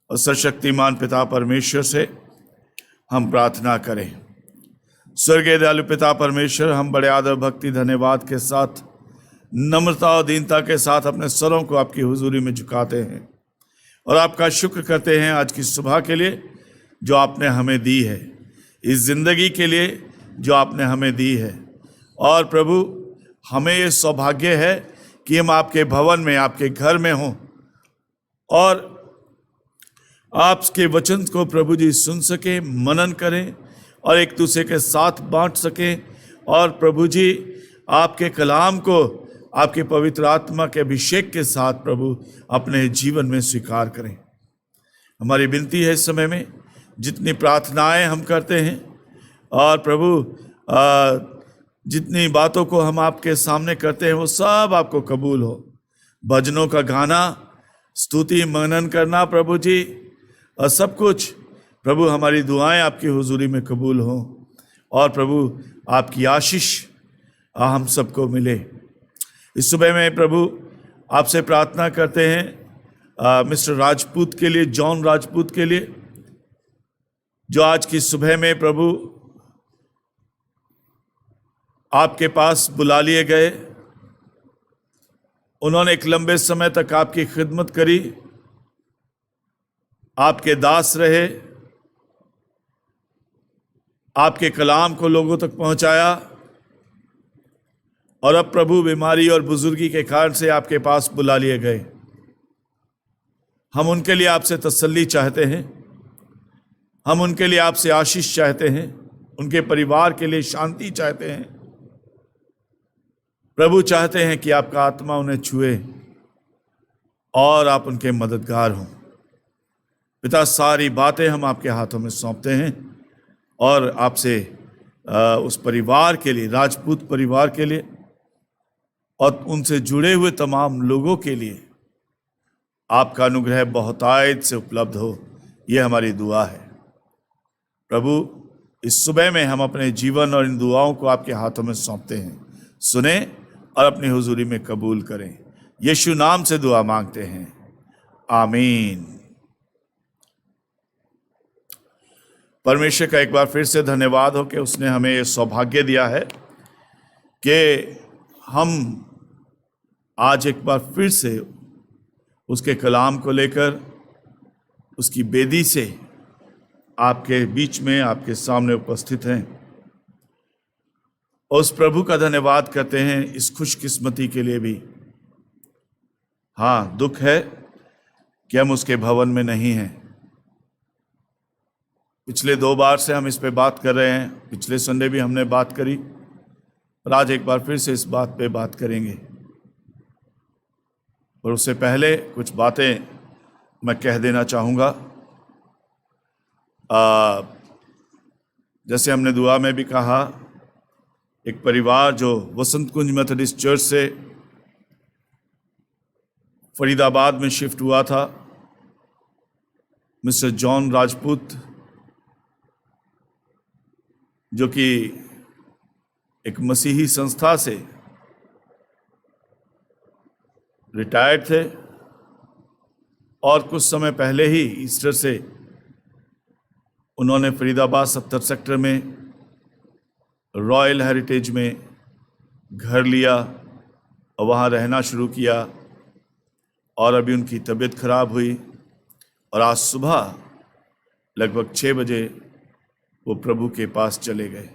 और सर्वशक्तिमान पिता परमेश्वर से हम प्रार्थना करें। स्वर्गीय दयालु पिता परमेश्वर, हम बड़े आदर भक्ति धन्यवाद के साथ, नम्रता और दीनता के साथ अपने सरों को आपकी हुजूरी में झुकाते हैं और आपका शुक्र करते हैं आज की सुबह के लिए जो आपने हमें दी है, इस जिंदगी के लिए जो आपने हमें दी है। और प्रभु, हमें ये सौभाग्य है कि हम आपके भवन में, आपके घर में हों और आपके वचन को प्रभु जी सुन सकें, मनन करें और एक दूसरे के साथ बांट सकें और प्रभु जी आपके कलाम को आपके पवित्र आत्मा के अभिषेक के साथ प्रभु अपने जीवन में स्वीकार करें। हमारी विनती है इस समय में, जितनी प्रार्थनाएं हम करते हैं और प्रभु जितनी बातों को हम आपके सामने करते हैं वो सब आपको कबूल हो। भजनों का गाना, स्तुति, मनन करना प्रभु जी, और सब कुछ प्रभु हमारी दुआएं आपकी हुजूरी में कबूल हो और प्रभु आपकी आशीष हम सबको मिले। इस सुबह में प्रभु आपसे प्रार्थना करते हैं मिस्टर राजपूत के लिए, जॉन राजपूत के लिए, जो आज की सुबह में प्रभु आपके पास बुला लिए गए। उन्होंने एक लंबे समय तक आपकी खिदमत करी, आपके दास रहे, आपके कलाम को लोगों तक पहुंचाया और अब प्रभु बीमारी और बुजुर्गी के कारण से आपके पास बुला लिए गए। हम उनके लिए आपसे तसल्ली चाहते हैं, हम उनके लिए आपसे आशीष चाहते हैं, उनके परिवार के लिए शांति चाहते हैं। प्रभु चाहते हैं कि आपका आत्मा उन्हें छुए और आप उनके मददगार हों। पिता, सारी बातें हम आपके हाथों में सौंपते हैं और आपसे उस परिवार के लिए, राजपूत परिवार के लिए और उनसे जुड़े हुए तमाम लोगों के लिए आपका अनुग्रह बहुतायत से उपलब्ध हो, ये हमारी दुआ है। प्रभु, इस सुबह में हम अपने जीवन और इन दुआओं को आपके हाथों में सौंपते हैं। सुने और अपनी हुजूरी में कबूल करें। यीशु नाम से दुआ मांगते हैं, आमीन। परमेश्वर का एक बार फिर से धन्यवाद हो कि उसने हमें ये सौभाग्य दिया है कि हम आज एक बार फिर से उसके कलाम को लेकर उसकी बेदी से आपके बीच में, आपके सामने उपस्थित हैं। उस प्रभु का धन्यवाद करते हैं इस खुशकिस्मती के लिए भी। हाँ, दुख है कि हम उसके भवन में नहीं हैं। पिछले 2 बार से हम इस पे बात कर रहे हैं, पिछले संडे भी हमने बात करी और आज एक बार फिर से इस बात पे बात करेंगे। और उससे पहले कुछ बातें मैं कह देना चाहूँगा। जैसे हमने दुआ में भी कहा, एक परिवार जो वसंत कुंज मेथोडिस्ट चर्च से फरीदाबाद में शिफ्ट हुआ था, मिस्टर जॉन राजपूत, जो कि एक मसीही संस्था से रिटायर्ड थे और कुछ समय पहले ही ईस्टर से उन्होंने फरीदाबाद 70 सेक्टर में रॉयल हेरिटेज में घर लिया और वहाँ रहना शुरू किया। और अभी उनकी तबीयत खराब हुई और आज सुबह लगभग 6 बजे वो प्रभु के पास चले गए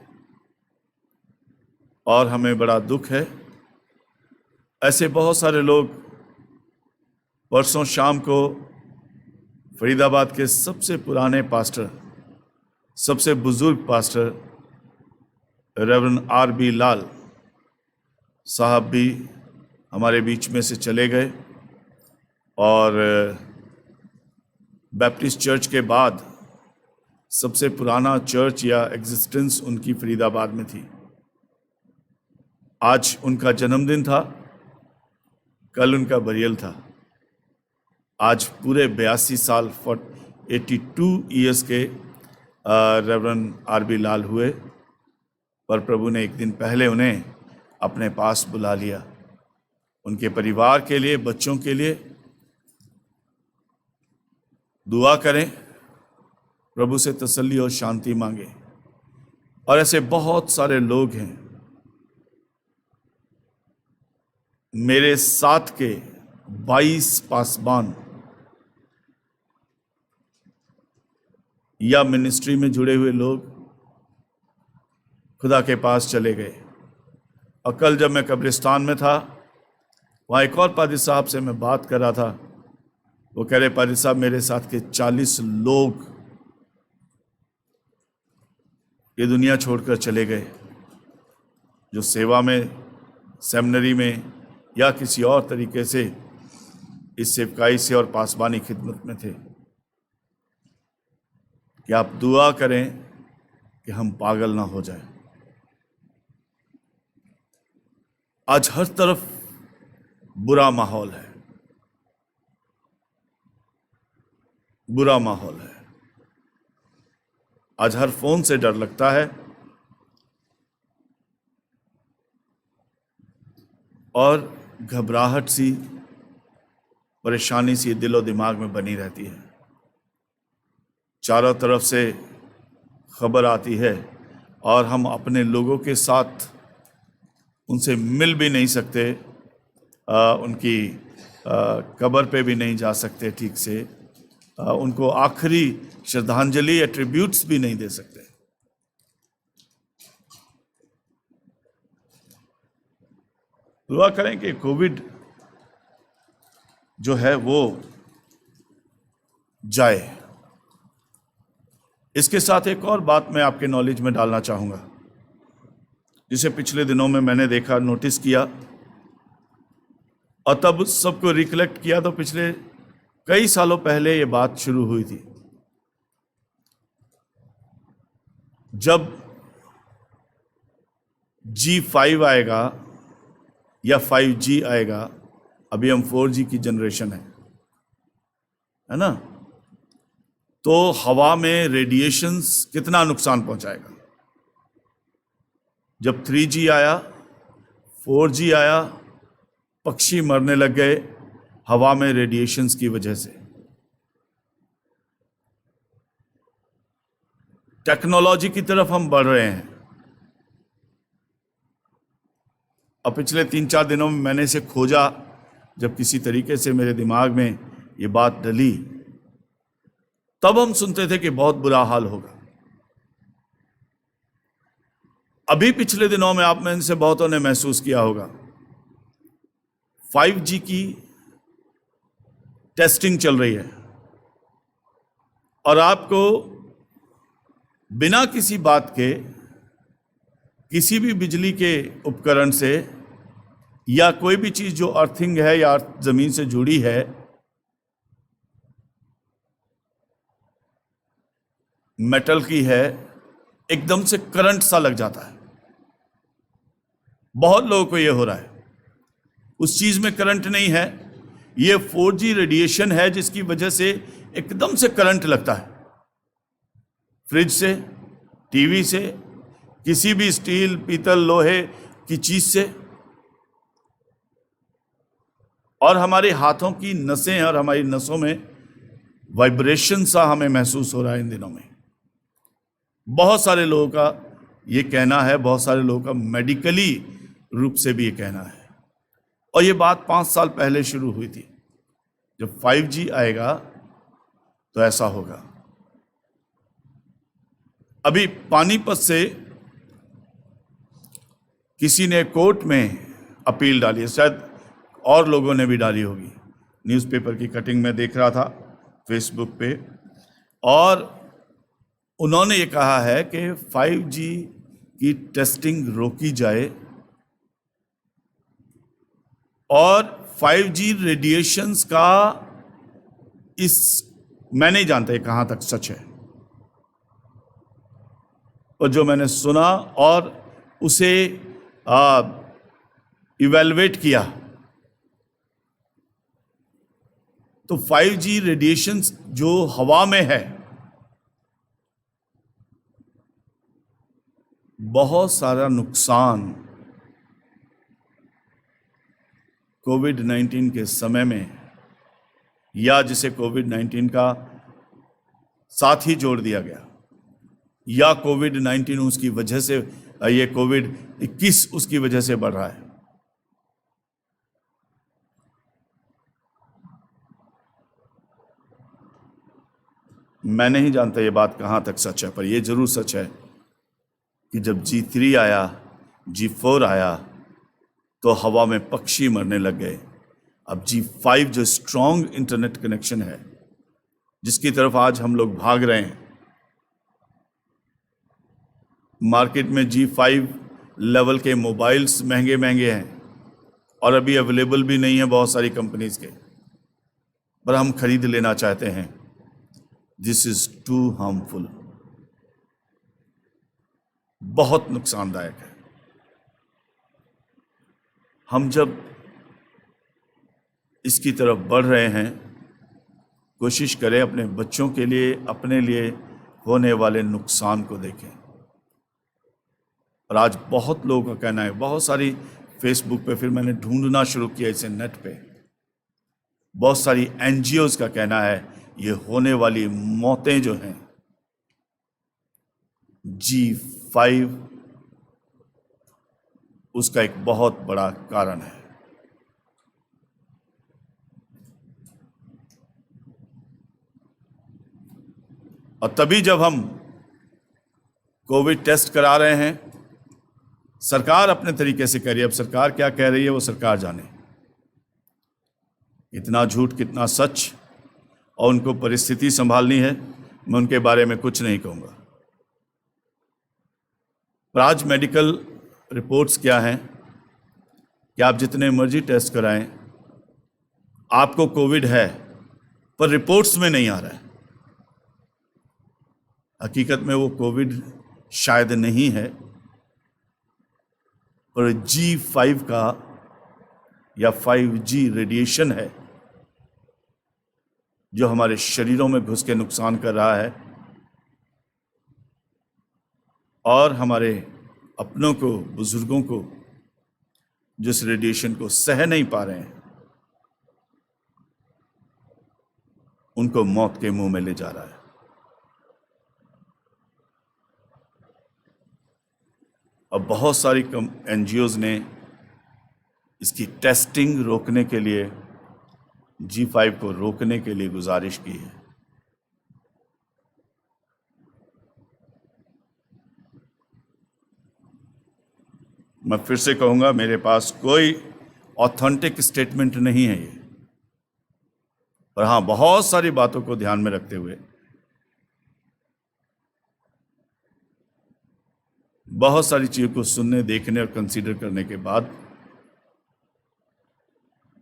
और हमें बड़ा दुख है। ऐसे बहुत सारे लोग, परसों शाम को फरीदाबाद के सबसे पुराने पास्टर, सबसे बुजुर्ग पास्टर रेवरेंड R.B. लाल साहब भी हमारे बीच में से चले गए और बैप्टिस्ट चर्च के बाद सबसे पुराना चर्च या एग्जिस्टेंस उनकी फरीदाबाद में थी। आज उनका जन्मदिन था, कल उनका बरियल था। आज पूरे 82 साल 82 ईयर्स के रेवरेंड R.B. लाल हुए, पर प्रभु ने एक दिन पहले उन्हें अपने पास बुला लिया। उनके परिवार के लिए, बच्चों के लिए दुआ करें, प्रभु से तसल्ली और शांति मांगे। और ऐसे बहुत सारे लोग हैं मेरे साथ के 22 पासबान या मिनिस्ट्री में जुड़े हुए लोग खुदा के पास चले गए। और कल जब मैं कब्रिस्तान में था, वहाँ एक और पादरी साहब से मैं बात कर रहा था। वो कह रहे, पादरी साहब मेरे साथ के 40 लोग ये दुनिया छोड़कर चले गए, जो सेवा में, सेमिनरी में या किसी और तरीके से इस सेवकाई से और पासबानी खिदमत में थे। कि आप दुआ करें कि हम पागल ना हो जाए। आज हर तरफ बुरा माहौल है, बुरा माहौल है। आज हर फोन से डर लगता है और घबराहट सी, परेशानी सी दिलो दिमाग में बनी रहती है। चारों तरफ से खबर आती है और हम अपने लोगों के साथ उनसे मिल भी नहीं सकते, उनकी कब्र पे भी नहीं जा सकते ठीक से, उनको आखिरी श्रद्धांजलि या ट्रिब्यूट्स भी नहीं दे सकते। दुआ करें कि कोविड जो है वो जाए। इसके साथ एक और बात मैं आपके नॉलेज में डालना चाहूँगा, जिसे पिछले दिनों में मैंने देखा, नोटिस किया और तब सबको रिकलेक्ट किया। तो पिछले कई सालों पहले ये बात शुरू हुई थी, जब G5 आएगा या 5G आएगा। अभी हम 4G की जनरेशन है ना? तो हवा में रेडिएशंस कितना नुकसान पहुंचाएगा। जब 3G आया, 4G आया, पक्षी मरने लग गए हवा में रेडिएशंस की वजह से। टेक्नोलॉजी की तरफ हम बढ़ रहे हैं। अब पिछले 3-4 दिनों में मैंने इसे खोजा, जब किसी तरीके से मेरे दिमाग में ये बात डली, तब हम सुनते थे कि बहुत बुरा हाल होगा। अभी पिछले दिनों में आप में से बहुतों ने महसूस किया होगा, 5G की टेस्टिंग चल रही है और आपको बिना किसी बात के, किसी भी बिजली के उपकरण से या कोई भी चीज जो अर्थिंग है या जमीन से जुड़ी है, मेटल की है, एकदम से करंट सा लग जाता है। बहुत लोगों को यह हो रहा है। उस चीज में करंट नहीं है, यह 4G रेडिएशन है जिसकी वजह से एकदम से करंट लगता है। फ्रिज से, टीवी से, किसी भी स्टील, पीतल, लोहे की चीज से। और हमारे हाथों की नसें और हमारी नसों में वाइब्रेशन सा हमें महसूस हो रहा है इन दिनों में। बहुत सारे लोगों का ये कहना है, बहुत सारे लोगों का मेडिकली रूप से भी ये कहना है। और ये बात 5 साल पहले शुरू हुई थी। जब 5G आएगा तो ऐसा होगा। अभी पानीपत से किसी ने कोर्ट में अपील डाली है, शायद और लोगों ने भी डाली होगी। न्यूज़पेपर की कटिंग में देख रहा था फेसबुक पे, और उन्होंने ये कहा है कि 5G की टेस्टिंग रोकी जाए और 5G रेडिएशंस का मैं नहीं जानता कहां तक सच है, और जो मैंने सुना और उसे इवैल्यूएट किया, तो 5G रेडिएशंस जो हवा में है, बहुत सारा नुकसान कोविड-19 के समय में, या जिसे कोविड-19 का साथ ही जोड़ दिया गया, या कोविड-19 उसकी वजह से, ये कोविड-21 उसकी वजह से बढ़ रहा है। मैं नहीं जानता ये बात कहाँ तक सच है, पर यह जरूर सच है कि जब G3 आया, G4 आया, तो हवा में पक्षी मरने लग गए। अब G5 जो स्ट्रॉन्ग इंटरनेट कनेक्शन है, जिसकी तरफ आज हम लोग भाग रहे हैं, मार्केट में G5 लेवल के मोबाइल्स महंगे महंगे हैं और अभी अवेलेबल भी नहीं है बहुत सारी कंपनीज के, पर हम खरीद लेना चाहते हैं। दिस इज टू हार्मफुल, बहुत नुकसानदायक है। हम जब इसकी तरफ बढ़ रहे हैं, कोशिश करें अपने बच्चों के लिए, अपने लिए होने वाले नुकसान को देखें। और आज बहुत लोगों का कहना है, बहुत सारी फेसबुक पे, फिर मैंने ढूंढना शुरू किया इसे नेट पे, बहुत सारी NGOs का कहना है ये होने वाली मौतें जो हैं G5 उसका एक बहुत बड़ा कारण है। और तभी जब हम कोविड टेस्ट करा रहे हैं, सरकार अपने तरीके से कह रही है, अब सरकार क्या कह रही है वो सरकार जाने, कितना झूठ कितना सच, और उनको परिस्थिति संभालनी है, मैं उनके बारे में कुछ नहीं कहूँगा। पर आज मेडिकल रिपोर्ट्स क्या हैं कि आप जितने मर्जी टेस्ट कराएं, आपको कोविड है, पर रिपोर्ट्स में नहीं आ रहा है। हकीकत में वो कोविड शायद नहीं है, पर G5 का या 5G रेडिएशन है जो हमारे शरीरों में घुस के नुकसान कर रहा है और हमारे अपनों को, बुजुर्गों को जिस रेडिएशन को सह नहीं पा रहे हैं, उनको मौत के मुंह में ले जा रहा है। अब बहुत सारी NGOs ने इसकी टेस्टिंग रोकने के लिए, G5 को रोकने के लिए गुजारिश की है। मैं फिर से कहूंगा, मेरे पास कोई ऑथेंटिक स्टेटमेंट नहीं है ये, पर हाँ, बहुत सारी बातों को ध्यान में रखते हुए, बहुत सारी चीजों को सुनने, देखने और कंसीडर करने के बाद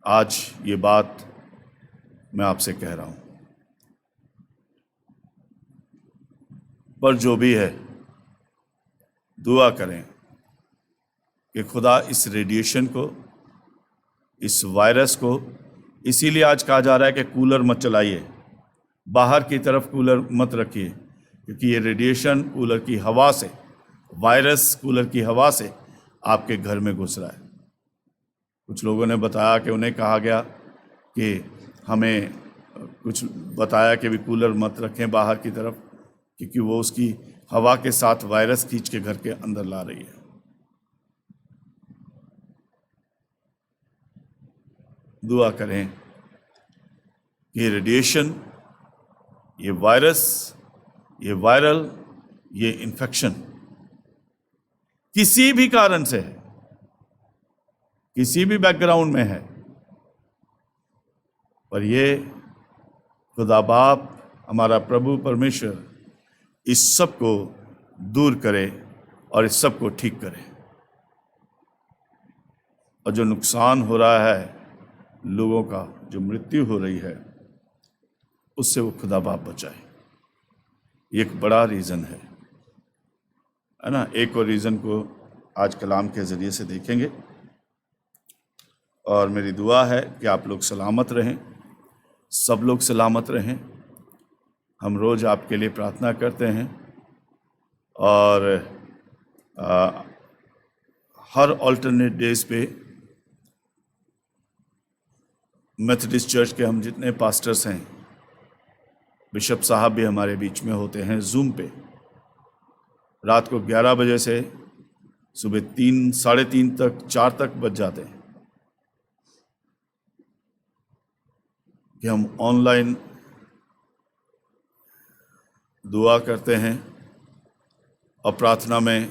आज ये बात मैं आपसे कह रहा हूं। पर जो भी है, दुआ करें कि खुदा इस रेडिएशन को, इस वायरस को, इसीलिए आज कहा जा रहा है कि कूलर मत चलाइए, बाहर की तरफ कूलर मत रखिए, क्योंकि ये रेडिएशन कूलर की हवा से, वायरस कूलर की हवा से आपके घर में घुस रहा है। कुछ लोगों ने बताया कि उन्हें कहा गया कि हमें कुछ बताया कि भी कूलर मत रखें बाहर की तरफ, क्योंकि वो उसकी हवा के साथ वायरस खींच के घर के अंदर ला रही है। दुआ करें कि रेडिएशन, ये वायरस, ये वायरल, ये इन्फेक्शन किसी भी कारण से है, किसी भी बैकग्राउंड में है, पर ये खुदा बाप, हमारा प्रभु परमेश्वर इस सब को दूर करे और इस सब को ठीक करे। और जो नुकसान हो रहा है लोगों का, जो मृत्यु हो रही है, उससे वो खुदा बाप बचाए। ये एक बड़ा रीज़न है ना। एक और रीज़न को आज कलाम के ज़रिए से देखेंगे, और मेरी दुआ है कि आप लोग सलामत रहें, सब लोग सलामत रहें। हम रोज़ आपके लिए प्रार्थना करते हैं, और हर अल्टरनेट डेज पे मेथोडिस्ट चर्च के हम जितने पास्टर्स हैं, बिशप साहब भी हमारे बीच में होते हैं जूम पे। रात को 11 बजे से सुबह 3, साढ़े 3 तक, 4 तक बज जाते हैं कि हम ऑनलाइन दुआ करते हैं और प्रार्थना में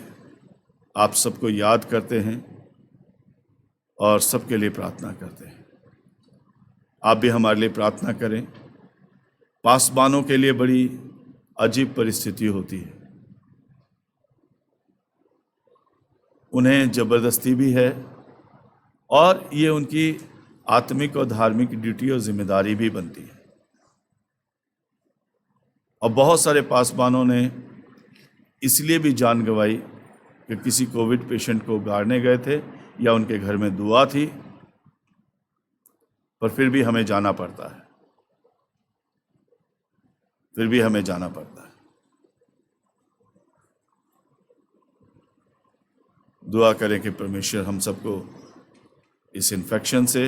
आप सबको याद करते हैं और सबके लिए प्रार्थना करते हैं। आप भी हमारे लिए प्रार्थना करें। पासबानों के लिए बड़ी अजीब परिस्थिति होती है, उन्हें जबरदस्ती भी है और ये उनकी आत्मिक और धार्मिक ड्यूटी और जिम्मेदारी भी बनती है। और बहुत सारे पासबानों ने इसलिए भी जान गंवाई कि किसी कोविड पेशेंट को गाड़ने गए थे या उनके घर में दुआ थी, पर फिर भी हमें जाना पड़ता है, फिर भी हमें जाना पड़ता है। दुआ करें कि परमेश्वर हम सबको इस इन्फेक्शन से,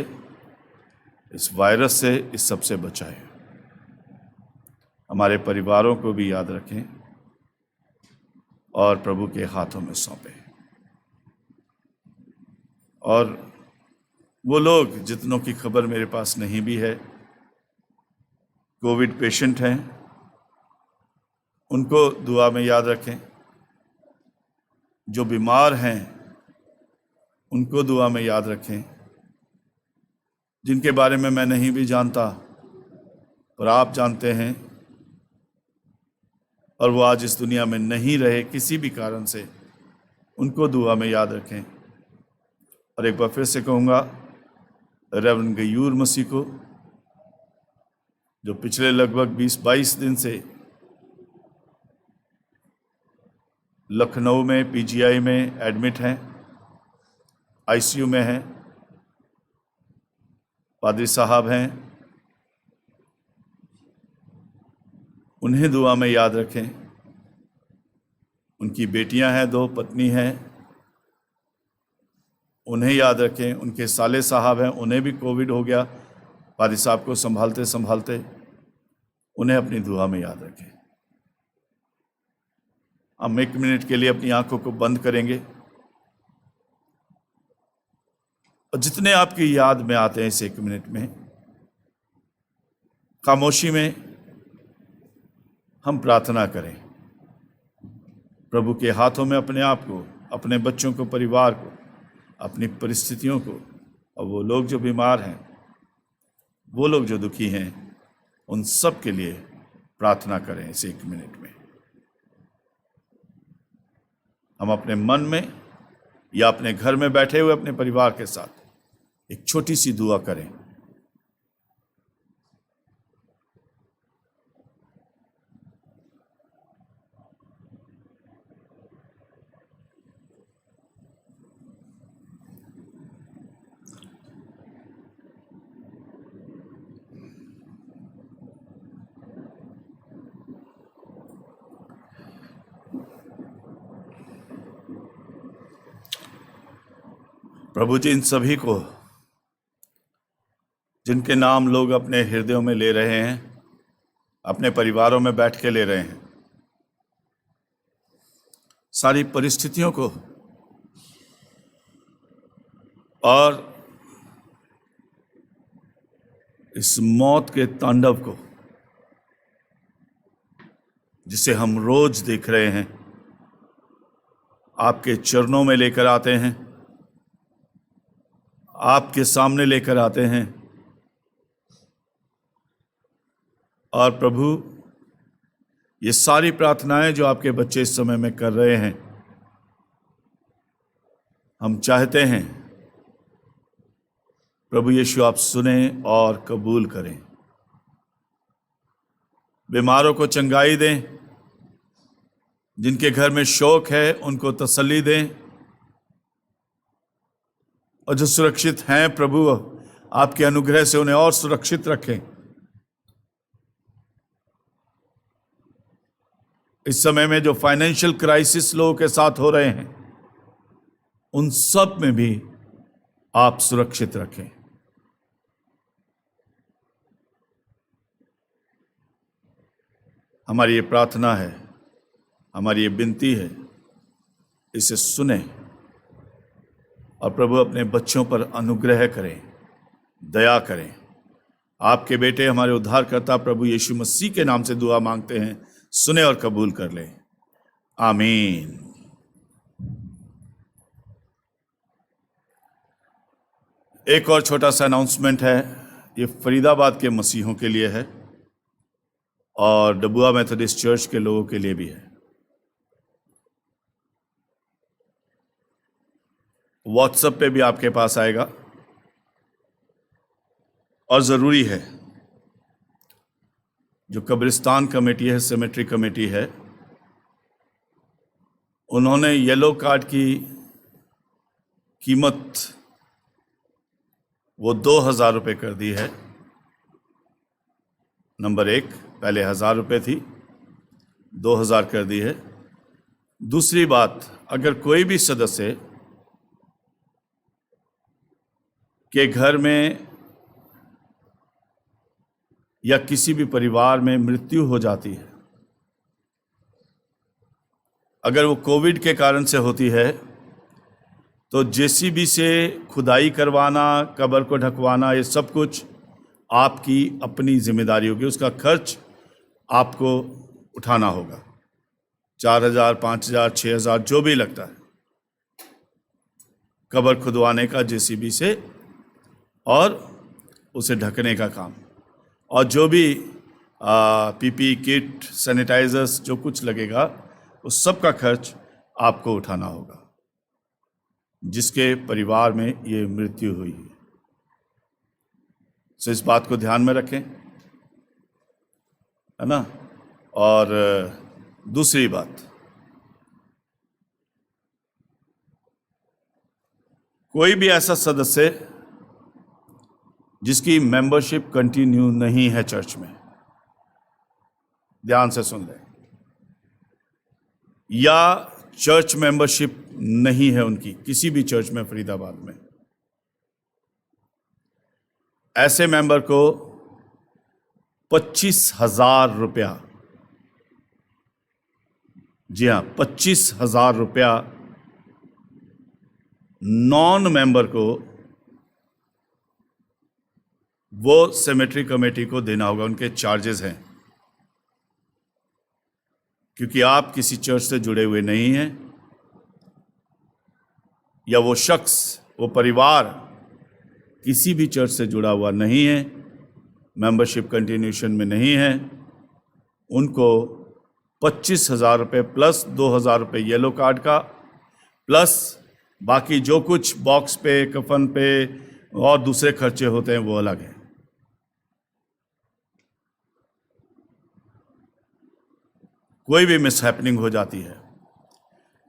इस वायरस से, इस सब से बचाए। हमारे परिवारों को भी याद रखें और प्रभु के हाथों में सौंपें। और वो लोग जितनों की खबर मेरे पास नहीं भी है, कोविड पेशेंट हैं, उनको दुआ में याद रखें। जो बीमार हैं उनको दुआ में याद रखें। जिनके बारे में मैं नहीं भी जानता पर आप जानते हैं और वो आज इस दुनिया में नहीं रहे किसी भी कारण से, उनको दुआ में याद रखें। और एक बार फिर से कहूँगा, रेवरेंड गयूर मसीह को, जो पिछले लगभग 20-22 दिन से लखनऊ में पीजीआई में एडमिट हैं, आईसीयू में हैं, पादरी साहब हैं, उन्हें दुआ में याद रखें। उनकी बेटियां हैं, 2 पत्नी हैं, उन्हें याद रखें। उनके साले साहब हैं, उन्हें भी कोविड हो गया, पादरी साहब को संभालते संभालते, उन्हें अपनी दुआ में याद रखें। हम 1 मिनट के लिए अपनी आंखों को बंद करेंगे और जितने आपकी याद में आते हैं इस 1 मिनट में, खामोशी में हम प्रार्थना करें। प्रभु के हाथों में अपने आप को, अपने बच्चों को, परिवार को, अपनी परिस्थितियों को, और वो लोग जो बीमार हैं, वो लोग जो दुखी हैं, उन सब के लिए प्रार्थना करें इस 1 मिनट में। हम अपने मन में या अपने घर में बैठे हुए अपने परिवार के साथ एक छोटी सी दुआ करें। प्रभु जी, इन सभी को जिनके नाम लोग अपने हृदयों में ले रहे हैं, अपने परिवारों में बैठ के ले रहे हैं, सारी परिस्थितियों को और इस मौत के तांडव को जिसे हम रोज देख रहे हैं, आपके चरणों में लेकर आते हैं, आपके सामने लेकर आते हैं। और प्रभु, ये सारी प्रार्थनाएं जो आपके बच्चे इस समय में कर रहे हैं, हम चाहते हैं प्रभु यीशु आप सुने और कबूल करें। बीमारों को चंगाई दें, जिनके घर में शोक है उनको तसल्ली दें, और जो सुरक्षित हैं प्रभु, आपके अनुग्रह से उन्हें और सुरक्षित रखें। इस समय में जो फाइनेंशियल क्राइसिस लोगों के साथ हो रहे हैं, उन सब में भी आप सुरक्षित रखें। हमारी ये प्रार्थना है, हमारी ये विनती है, इसे सुने और प्रभु अपने बच्चों पर अनुग्रह करें, दया करें। आपके बेटे हमारे उद्धारकर्ता प्रभु यीशु मसीह के नाम से दुआ मांगते हैं, सुने और कबूल कर लें। आमीन। एक और छोटा सा अनाउंसमेंट है, ये फरीदाबाद के मसीहों के लिए है और डबुआ मेथोडिस्ट चर्च के लोगों के लिए भी है। व्हाट्सएप पे भी आपके पास आएगा और ज़रूरी है, जो कब्रिस्तान कमेटी है, सेमेट्री कमेटी है, उन्होंने येलो कार्ड की कीमत वो 2,000 रुपये कर दी है। नंबर 1, पहले 1,000 रुपये थी, 2,000 कर दी है। दूसरी बात, अगर कोई भी सदस्य के घर में या किसी भी परिवार में मृत्यु हो जाती है, अगर वो कोविड के कारण से होती है, तो जेसीबी से खुदाई करवाना, कब्र को ढकवाना, ये सब कुछ आपकी अपनी जिम्मेदारी होगी। उसका खर्च आपको उठाना होगा, 4,000, 5,000, 6,000 जो भी लगता है कब्र खुदवाने का जेसीबी से और उसे ढकने का काम, और जो भी पीपी किट, सैनिटाइजर्स, जो कुछ लगेगा उस सब का खर्च आपको उठाना होगा, जिसके परिवार में ये मृत्यु हुई है। तो इस बात को ध्यान में रखें, है ना। और दूसरी बात, कोई भी ऐसा सदस्य जिसकी मेंबरशिप कंटिन्यू नहीं है चर्च में, ध्यान से सुन लें, या चर्च मेंबरशिप नहीं है उनकी किसी भी चर्च में फरीदाबाद में, ऐसे मेंबर को 25,000 रुपया, जी हाँ 25,000 रुपया नॉन मेंबर को वो सेमेट्री कमेटी को देना होगा। उनके चार्जेस हैं, क्योंकि आप किसी चर्च से जुड़े हुए नहीं हैं, या वो शख्स, वो परिवार किसी भी चर्च से जुड़ा हुआ नहीं है, मेंबरशिप कंटिन्यूशन में नहीं है, उनको 25,000 रुपये प्लस 2,000 रुपये येलो कार्ड का, प्लस बाकी जो कुछ बॉक्स पे, कफन पे और दूसरे खर्चे होते हैं वो अलग हैं। कोई भी मिसहैपनिंग हो जाती है,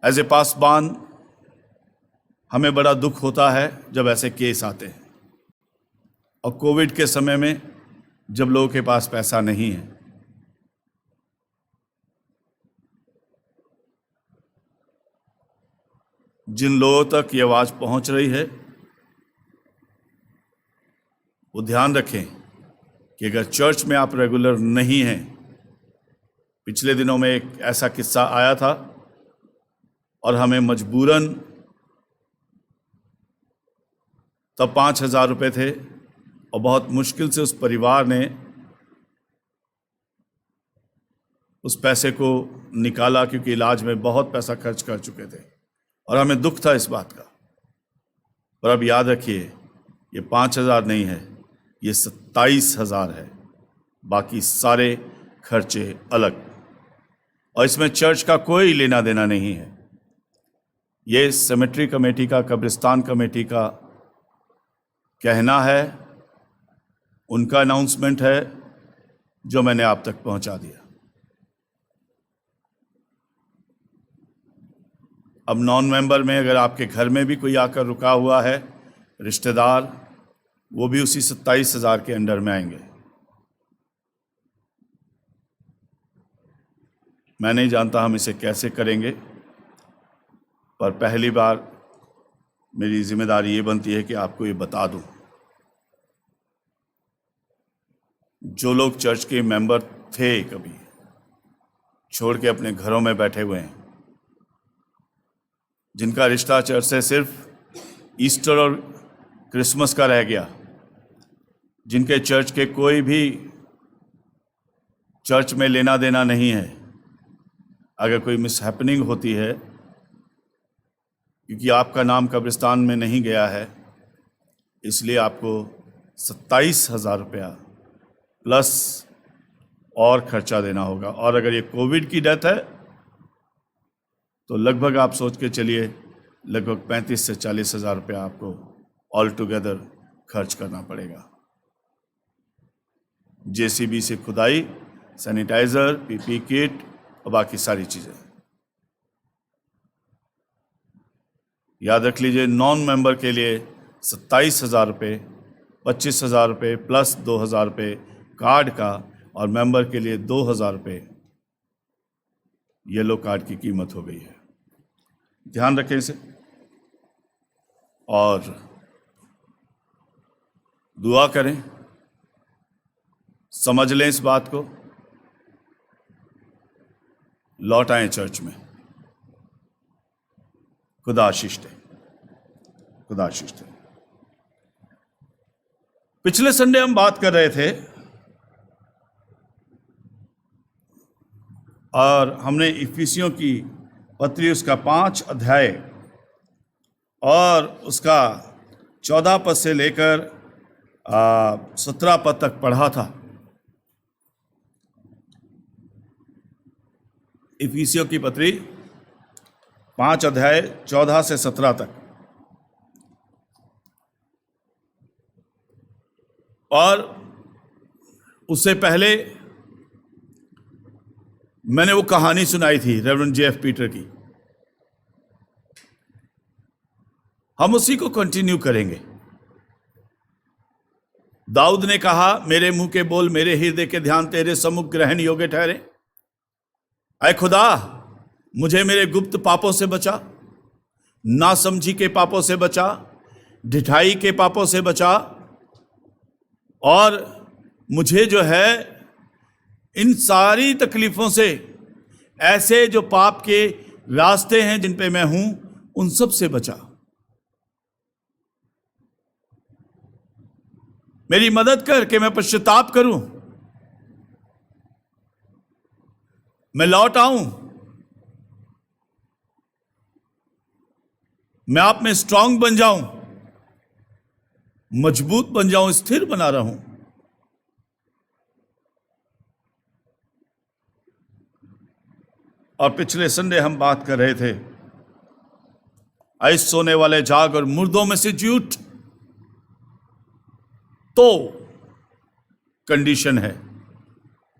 एज ए पासबान हमें बड़ा दुख होता है जब ऐसे केस आते हैं, और कोविड के समय में जब लोगों के पास पैसा नहीं है। जिन लोगों तक ये आवाज़ पहुंच रही है, वो ध्यान रखें कि अगर चर्च में आप रेगुलर नहीं हैं, पिछले दिनों में एक ऐसा किस्सा आया था और हमें मजबूरन, तब 5,000 रुपये थे और बहुत मुश्किल से उस परिवार ने उस पैसे को निकाला, क्योंकि इलाज में बहुत पैसा खर्च कर चुके थे और हमें दुख था इस बात का। पर अब याद रखिए, ये 5,000 नहीं है, ये 27,000 है, बाकी सारे खर्चे अलग, और इसमें चर्च का कोई लेना देना नहीं है। ये सेमेट्री कमेटी का, कब्रिस्तान कमेटी का कहना है, उनका अनाउंसमेंट है जो मैंने आप तक पहुंचा दिया। अब नॉन मेंबर में अगर आपके घर में भी कोई आकर रुका हुआ है रिश्तेदार, वो भी उसी 27,000 के अंडर में आएंगे। मैं नहीं जानता हम इसे कैसे करेंगे, पर पहली बार मेरी जिम्मेदारी ये बनती है कि आपको ये बता दूं। जो लोग चर्च के मेंबर थे कभी छोड़ के अपने घरों में बैठे हुए हैं, जिनका रिश्ता चर्च से सिर्फ ईस्टर और क्रिसमस का रह गया, जिनके चर्च के कोई भी चर्च में लेना देना नहीं है। अगर कोई मिसहैपनिंग होती है क्योंकि आपका नाम कब्रिस्तान में नहीं गया है, इसलिए आपको 27,000 रुपया प्लस और खर्चा देना होगा। और अगर ये कोविड की डेथ है तो लगभग आप सोच के चलिए लगभग 35 से 40,000 रुपया आपको ऑल टुगेदर खर्च करना पड़ेगा। जेसीबी से खुदाई, सैनिटाइज़र, पीपी किट और बाकी सारी चीज़ें। याद रख लीजिए, नॉन मेंबर के लिए 27,000 रुपये, 25,000 रुपये प्लस 2,000 रुपये कार्ड का, और मेंबर के लिए 2,000 रुपये येलो कार्ड की कीमत हो गई है। ध्यान रखें इसे और दुआ करें, समझ लें इस बात को, लौट आएं चर्च में। खुदा आशीष दे, खुदा आशीष दे। पिछले संडे हम बात कर रहे थे और हमने इफिसियों की पत्री उसका 5 अध्याय और उसका 14 पद से लेकर 17 पद तक पढ़ा था। इफिसियों की पत्री 5 अध्याय 14 से 17 तक। और उससे पहले मैंने वो कहानी सुनाई थी रेवरेंड J.F. पीटर की। हम उसी को कंटिन्यू करेंगे। दाऊद ने कहा, मेरे मुंह के बोल, मेरे हृदय के ध्यान तेरे सम्मुख ग्रहण योग्य ठहरे। ऐ खुदा, मुझे मेरे गुप्त पापों से बचा, नासमझी के पापों से बचा, ढिठाई के पापों से बचा, और मुझे जो है इन सारी तकलीफों से, ऐसे जो पाप के रास्ते हैं जिन पे मैं हूं, उन सब से बचा। मेरी मदद कर कि मैं पश्चाताप करूं, मैं लौट आऊं, मैं आप में स्ट्रांग बन जाऊं, मजबूत बन जाऊं, स्थिर बना रहूं। और पिछले संडे हम बात कर रहे थे, ऐ सोने वाले जाग और मुर्दों में से जी उठ। तो कंडीशन है,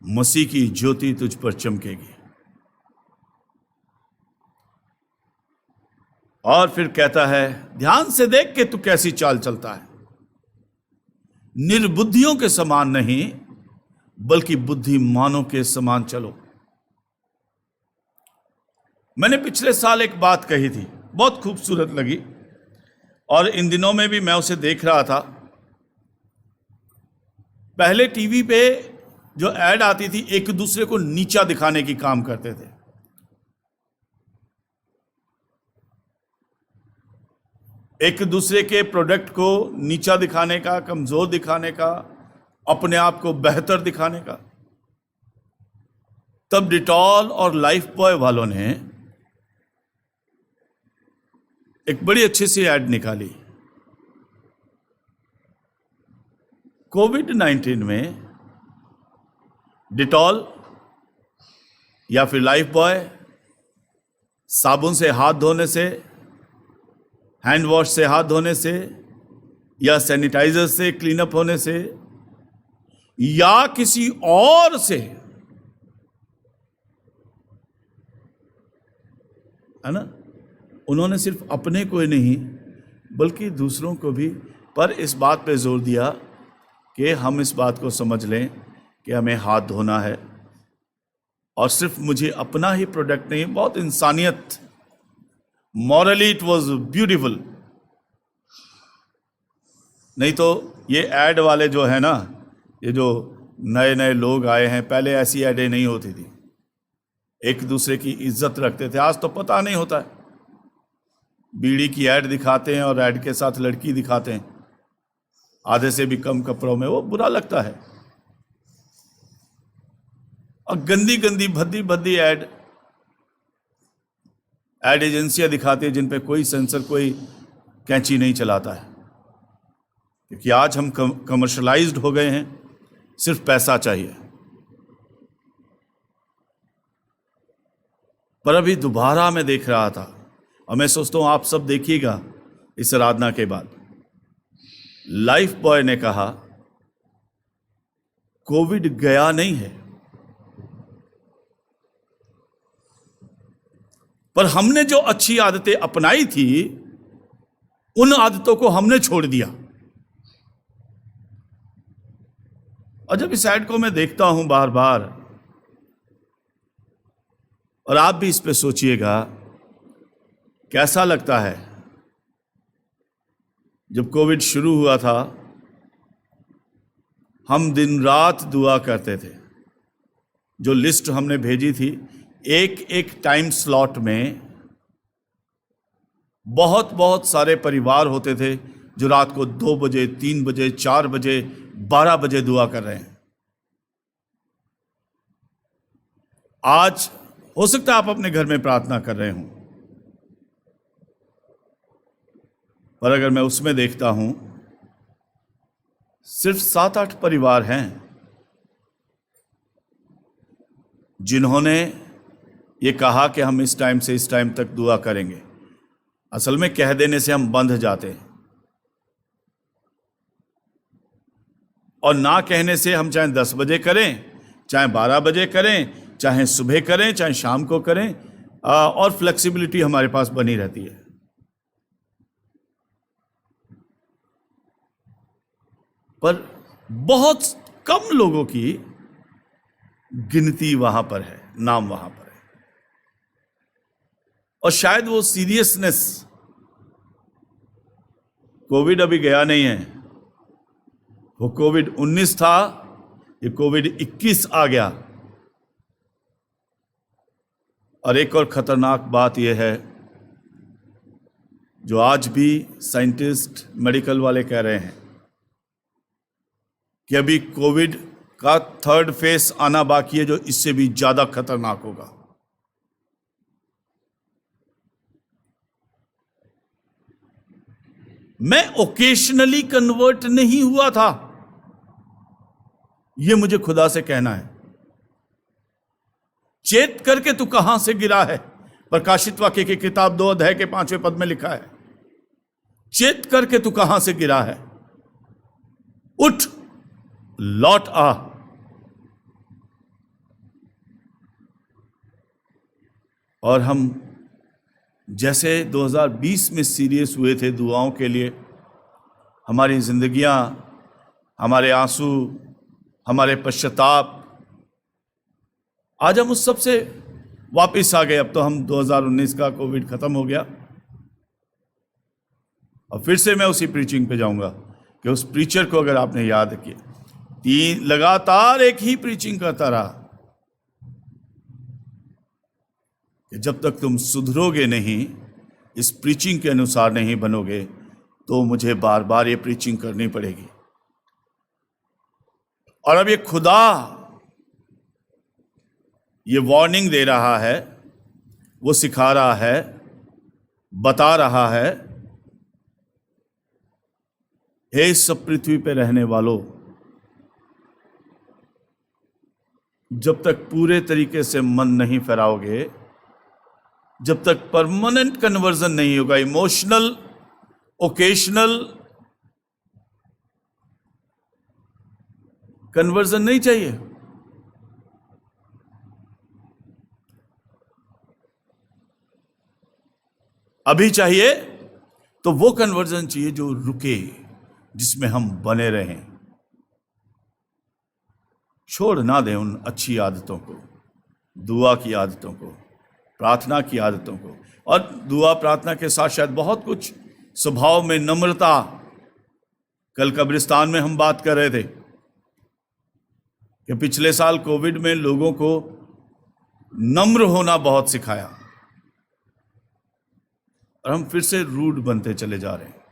मसीह की ज्योति तुझ पर चमकेगी। और फिर कहता है, ध्यान से देख के तू कैसी चाल चलता है, निर्बुद्धियों के समान नहीं बल्कि बुद्धिमानों के समान चलो। मैंने पिछले साल एक बात कही थी, बहुत खूबसूरत लगी, और इन दिनों में भी मैं उसे देख रहा था। पहले टीवी पे जो ऐड आती थी, एक दूसरे को नीचा दिखाने की काम करते थे। एक दूसरे के प्रोडक्ट को नीचा दिखाने का, कमजोर दिखाने का, अपने आप को बेहतर दिखाने का। तब डिटॉल और लाइफ बॉय वालों ने एक बड़ी अच्छी सी ऐड निकाली। कोविड-19 में डिटॉल या फिर लाइफ बॉय साबुन से हाथ धोने से, हैंड वॉश से हाथ धोने से, या सैनिटाइजर से क्लीन अप होने से, या किसी और से, है ना, उन्होंने सिर्फ अपने को ही नहीं बल्कि दूसरों को भी, पर इस बात पे जोर दिया कि हम इस बात को समझ लें कि हमें हाथ धोना है। और सिर्फ मुझे अपना ही प्रोडक्ट नहीं, बहुत इंसानियत, मॉरली इट वॉज ब्यूटीफुल। नहीं तो ये ऐड वाले जो है ना, ये जो नए नए लोग आए हैं, पहले ऐसी ऐडें नहीं होती थी। एक दूसरे की इज्जत रखते थे। आज तो पता नहीं होता है, बीड़ी की ऐड दिखाते हैं और ऐड के साथ लड़की दिखाते हैं आधे से भी कम कपड़ों में, वो बुरा लगता है। और गंदी गंदी भद्दी भद्दी ऐड एजेंसियां दिखाती है जिन पे कोई सेंसर, कोई कैंची नहीं चलाता है, क्योंकि आज हम कमर्शलाइज्ड हो गए हैं, सिर्फ पैसा चाहिए। पर अभी दोबारा मैं देख रहा था, और मैं सोचता हूं आप सब देखिएगा इस आराधना के बाद, लाइफ बॉय ने कहा कोविड गया नहीं है, पर हमने जो अच्छी आदतें अपनाई थी उन आदतों को हमने छोड़ दिया। और जब इस ऐड को मैं देखता हूं बार बार, और आप भी इस पे सोचिएगा कैसा लगता है। जब कोविड शुरू हुआ था हम दिन रात दुआ करते थे। जो लिस्ट हमने भेजी थी, एक एक टाइम स्लॉट में बहुत बहुत सारे परिवार होते थे जो रात को 2 बजे, 3 बजे, 4 बजे, 12 बजे दुआ कर रहे हैं। आज हो सकता है आप अपने घर में प्रार्थना कर रहे हों, पर अगर मैं उसमें देखता हूं सिर्फ 7-8 परिवार हैं जिन्होंने ये कहा कि हम इस टाइम से इस टाइम तक दुआ करेंगे। असल में कह देने से हम बंध जाते हैं, और ना कहने से हम चाहे 10 बजे करें, चाहे 12 बजे करें, चाहे सुबह करें, चाहे शाम को करें, और फ्लेक्सिबिलिटी हमारे पास बनी रहती है। पर बहुत कम लोगों की गिनती वहां पर है, नाम वहां पर है। और शायद वो सीरियसनेस, कोविड अभी गया नहीं है, वो कोविड-19 था, ये कोविड-21 आ गया। और एक और खतरनाक बात यह है, जो आज भी साइंटिस्ट, मेडिकल वाले कह रहे हैं कि अभी कोविड का 3rd फेज आना बाकी है, जो इससे भी ज्यादा खतरनाक होगा। मैं ओकेशनली कन्वर्ट नहीं हुआ था, यह मुझे खुदा से कहना है। चेत करके तू कहां से गिरा है, प्रकाशित वाक्य की किताब 2 अध्याय के 5वें पद में लिखा है। चेत करके तू कहां से गिरा है, उठ लौट आ। और हम जैसे 2020 में सीरियस हुए थे दुआओं के लिए, हमारी जिंदगियां, हमारे आंसू, हमारे पश्चाताप, आज हम उस सब से वापस आ गए। अब तो हम 2019 का कोविड खत्म हो गया, और फिर से मैं उसी प्रीचिंग पे जाऊंगा कि उस प्रीचर को अगर आपने याद किया, 3 लगातार एक ही प्रीचिंग करता रहा कि जब तक तुम सुधरोगे नहीं, इस प्रीचिंग के अनुसार नहीं बनोगे, तो मुझे बार बार ये प्रीचिंग करनी पड़ेगी। और अब ये खुदा ये वार्निंग दे रहा है, वो सिखा रहा है, बता रहा है, हे सब पृथ्वी पे रहने वालों, जब तक पूरे तरीके से मन नहीं फिराओगे, जब तक परमानेंट कन्वर्जन नहीं होगा, इमोशनल, ओकेशनल कन्वर्जन नहीं चाहिए। अभी चाहिए तो वो कन्वर्जन चाहिए जो रुके, जिसमें हम बने रहें, छोड़ ना दें उन अच्छी आदतों को, दुआ की आदतों को, प्रार्थना की आदतों को। और दुआ प्रार्थना के साथ शायद बहुत कुछ, स्वभाव में नम्रता। कल कब्रिस्तान में हम बात कर रहे थे कि पिछले साल कोविड में लोगों को नम्र होना बहुत सिखाया, और हम फिर से रूड बनते चले जा रहे हैं,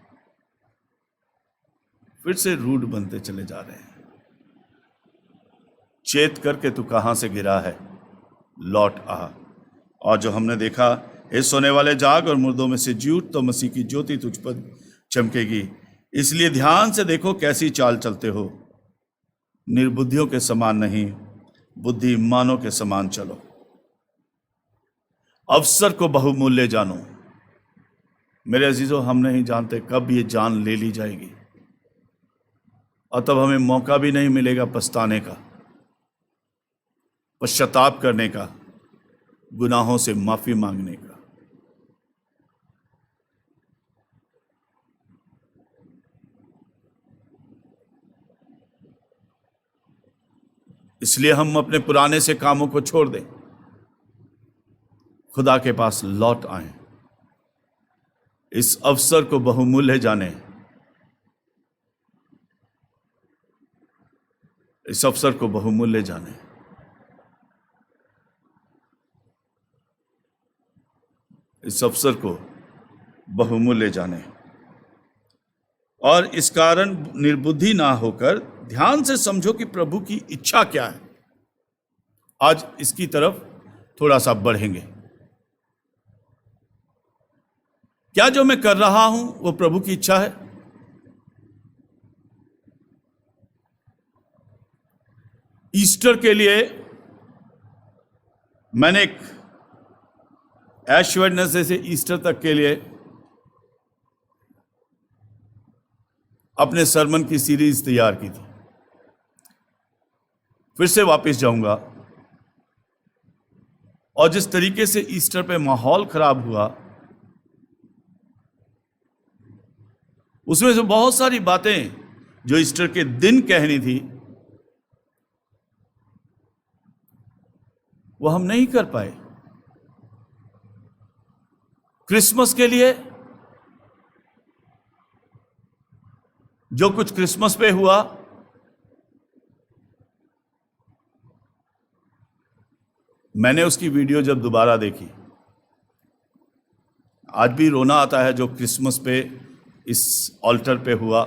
फिर से रूड बनते चले जा रहे हैं। चेत करके तू कहां से गिरा है, लौट आ। और जो हमने देखा, हे सोने वाले जाग और मुर्दों में से जी उठ, तो मसीह की ज्योति तुझ पर चमकेगी। इसलिए ध्यान से देखो कैसी चाल चलते हो, निर्बुद्धियों के समान नहीं, बुद्धिमानों के समान चलो। अवसर को बहुमूल्य जानो। मेरे अजीजों, हम नहीं जानते कब ये जान ले ली जाएगी, और तब हमें मौका भी नहीं मिलेगा पछताने का, पश्चाताप करने का, गुनाहों से माफी मांगने का। इसलिए हम अपने पुराने से कामों को छोड़ दें, खुदा के पास लौट आएं, इस अवसर को बहुमूल्य जाने, इस अवसर को बहुमूल्य जाने। इस अवसर को बहुमूल्य जाने, और इस कारण निर्बुद्धि ना होकर ध्यान से समझो कि प्रभु की इच्छा क्या है। आज इसकी तरफ थोड़ा सा बढ़ेंगे। क्या जो मैं कर रहा हूं वो प्रभु की इच्छा है? ईस्टर के लिए मैंने एक ऐश वेडनेसडे से ईस्टर तक के लिए अपने सरमन की सीरीज तैयार की थी। फिर से वापस जाऊंगा, और जिस तरीके से ईस्टर पे माहौल खराब हुआ, उसमें से बहुत सारी बातें जो ईस्टर के दिन कहनी थी वो हम नहीं कर पाए। क्रिसमस के लिए जो कुछ क्रिसमस पे हुआ, मैंने उसकी वीडियो जब दोबारा देखी, आज भी रोना आता है जो क्रिसमस पे इस ऑल्टर पे हुआ।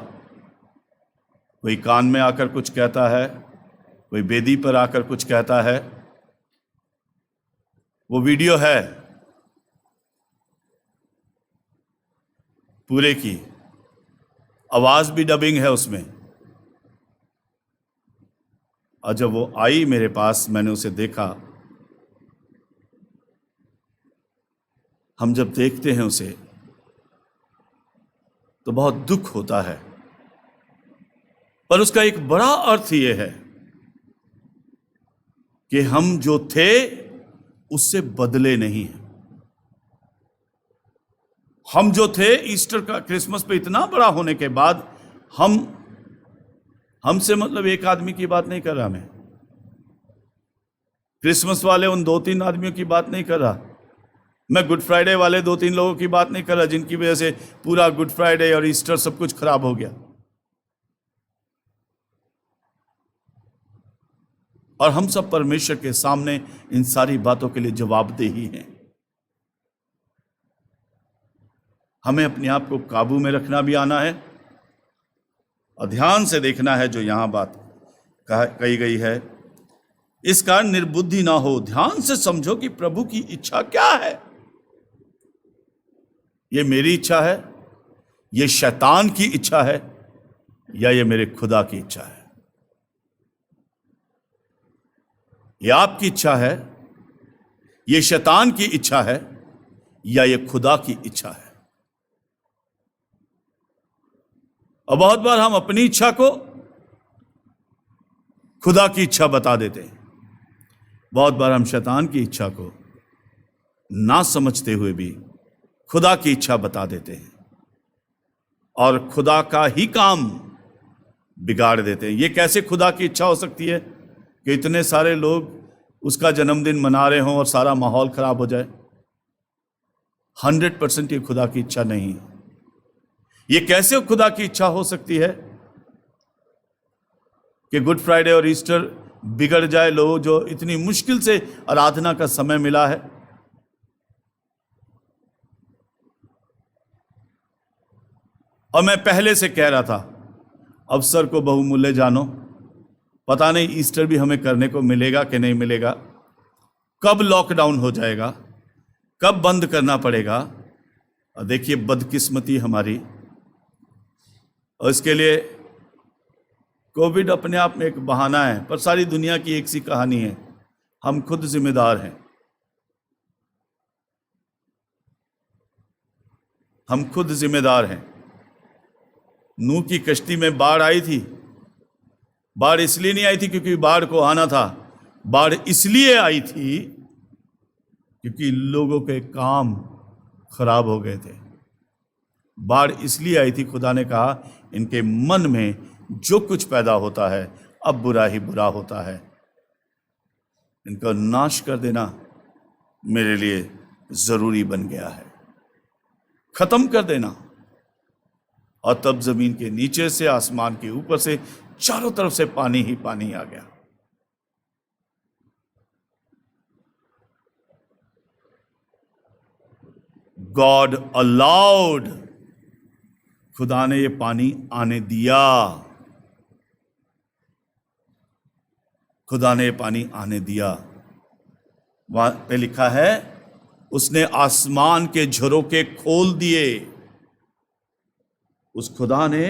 कोई कान में आकर कुछ कहता है, कोई वेदी पर आकर कुछ कहता है। वो वीडियो है पूरे की, आवाज भी डबिंग है उसमें। और जब वो आई मेरे पास, मैंने उसे देखा। हम जब देखते हैं उसे तो बहुत दुख होता है, पर उसका एक बड़ा अर्थ ये है कि हम जो थे उससे बदले नहीं हैं। हम जो थे ईस्टर का, क्रिसमस पे इतना बड़ा होने के बाद, हमसे मतलब एक आदमी की बात नहीं कर रहा मैं, क्रिसमस वाले उन 2-3 आदमियों की बात नहीं कर रहा मैं, गुड फ्राइडे वाले 2-3 लोगों की बात नहीं कर रहा जिनकी वजह से पूरा गुड फ्राइडे और ईस्टर सब कुछ खराब हो गया। और हम सब परमेश्वर के सामने इन सारी बातों के लिए जवाबदेही हैं। हमें अपने आप को काबू में रखना भी आना है, और ध्यान से देखना है जो यहां बात कही गई है। इस कारण निर्बुद्धि ना हो, ध्यान से समझो कि प्रभु की इच्छा क्या है। ये मेरी इच्छा है, ये शैतान की इच्छा है, या ये मेरे खुदा की इच्छा है? ये आपकी इच्छा है, ये शैतान की इच्छा है, या ये खुदा की इच्छा है? और बहुत बार हम अपनी इच्छा को खुदा की इच्छा बता देते हैं। बहुत बार हम शैतान की इच्छा को ना समझते हुए भी खुदा की इच्छा बता देते हैं, और खुदा का ही काम बिगाड़ देते हैं। ये कैसे खुदा की इच्छा हो सकती है कि इतने सारे लोग उसका जन्मदिन मना रहे हों और सारा माहौल खराब हो जाए? 100% ये खुदा की इच्छा नहीं है। ये कैसे खुदा की इच्छा हो सकती है कि गुड फ्राइडे और ईस्टर बिगड़ जाए। लोग जो इतनी मुश्किल से आराधना का समय मिला है, और मैं पहले से कह रहा था अवसर को बहुमूल्य जानो। पता नहीं ईस्टर भी हमें करने को मिलेगा कि नहीं मिलेगा, कब लॉकडाउन हो जाएगा, कब बंद करना पड़ेगा। और देखिए बदकिस्मती हमारी, और इसके लिए कोविड अपने आप में एक बहाना है, पर सारी दुनिया की एक सी कहानी है। हम खुद जिम्मेदार हैं, हम खुद जिम्मेदार हैं। नूह की कश्ती में बाढ़ आई थी। बाढ़ इसलिए नहीं आई थी क्योंकि बाढ़ को आना था, बाढ़ इसलिए आई थी क्योंकि लोगों के काम खराब हो गए थे। बाढ़ इसलिए आई थी, खुदा ने कहा इनके मन में जो कुछ पैदा होता है अब बुरा ही बुरा होता है, इनका नाश कर देना मेरे लिए जरूरी बन गया है, खत्म कर देना। और तब जमीन के नीचे से, आसमान के ऊपर से, चारों तरफ से पानी ही पानी आ गया। गॉड अलाउड, खुदा ने ये पानी आने दिया, खुदा ने ये पानी आने दिया। वहां पे लिखा है उसने आसमान के झरोखे खोल दिए। उस खुदा ने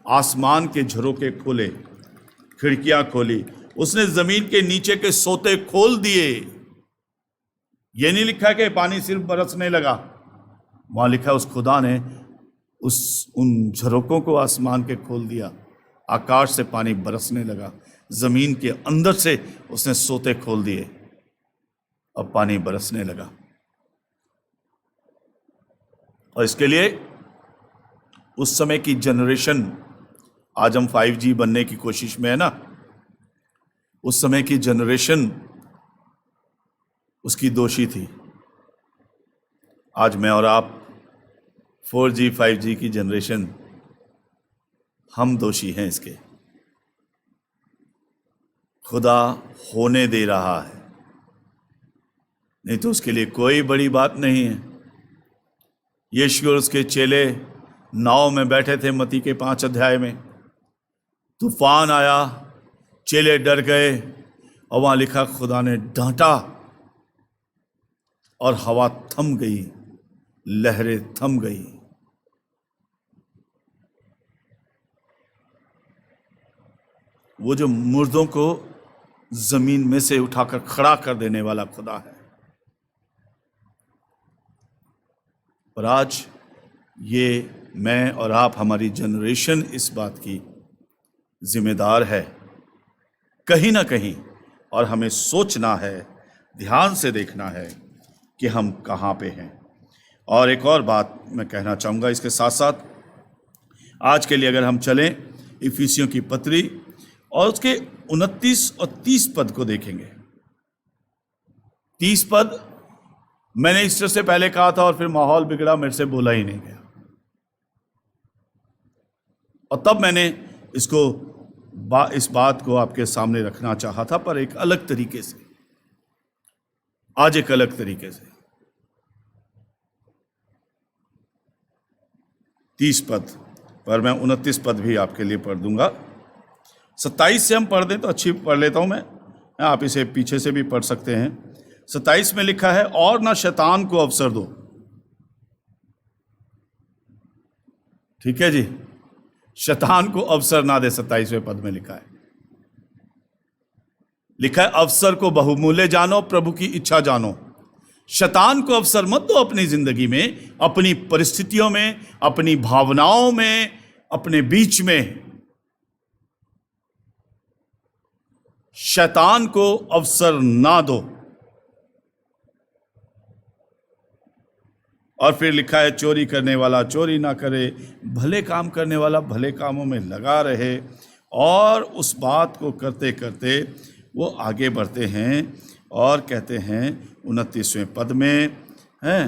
आसमान के झरोखे खोले, खिड़कियां खोली, उसने जमीन के नीचे के सोते खोल दिए। ये नहीं लिखा कि पानी सिर्फ बरसने लगा, वहां लिखा उस खुदा ने उन झरोकों को आसमान के खोल दिया, आकाश से पानी बरसने लगा, जमीन के अंदर से उसने सोते खोल दिए, अब पानी बरसने लगा। और इसके लिए उस समय की जनरेशन, आज हम 5G बनने की कोशिश में है ना, उस समय की जनरेशन उसकी दोषी थी। आज मैं और आप 4G 5G की जनरेशन, हम दोषी हैं इसके। खुदा होने दे रहा है, नहीं तो उसके लिए कोई बड़ी बात नहीं है। यीशु और उसके चेले नाव में बैठे थे, मत्ती के 5 अध्याय में। तूफान आया, चेले डर गए, और वहां लिखा खुदा ने डांटा और हवा थम गई, लहरें थम गई। वो जो मुर्दों को जमीन में से उठाकर खड़ा कर देने वाला खुदा है। और आज ये मैं और आप, हमारी जनरेशन इस बात की जिम्मेदार है कहीं ना कहीं, और हमें सोचना है, ध्यान से देखना है कि हम कहाँ पे हैं। और एक और बात मैं कहना चाहूँगा इसके साथ साथ, आज के लिए अगर हम चलें इफिसियों की पत्री और उसके 29 और 30 पद को देखेंगे। 30 पद मैंने ईस्टर से पहले कहा था और फिर माहौल बिगड़ा, मेरे से बोला ही नहीं गया, और तब मैंने इसको इस बात को आपके सामने रखना चाहा था, पर एक अलग तरीके से, आज एक अलग तरीके से। 30 पद पर मैं 29 पद भी आपके लिए पढ़ दूंगा। 27 से हम पढ़ दें तो अच्छी पढ़ लेता हूं मैं, आप इसे पीछे से भी पढ़ सकते हैं। 27 में लिखा है, और ना शैतान को अवसर दो। ठीक है जी, शैतान को अवसर ना दे। 27वें पद में लिखा है अवसर को बहुमूल्य जानो, प्रभु की इच्छा जानो। शैतान को अवसर मत दो अपनी जिंदगी में, अपनी परिस्थितियों में, अपनी भावनाओं में, अपने बीच में। शैतान को अवसर ना दो। और फिर लिखा है, चोरी करने वाला चोरी ना करे, भले काम करने वाला भले कामों में लगा रहे। और उस बात को करते करते वो आगे बढ़ते हैं और कहते हैं 29वें पद में हैं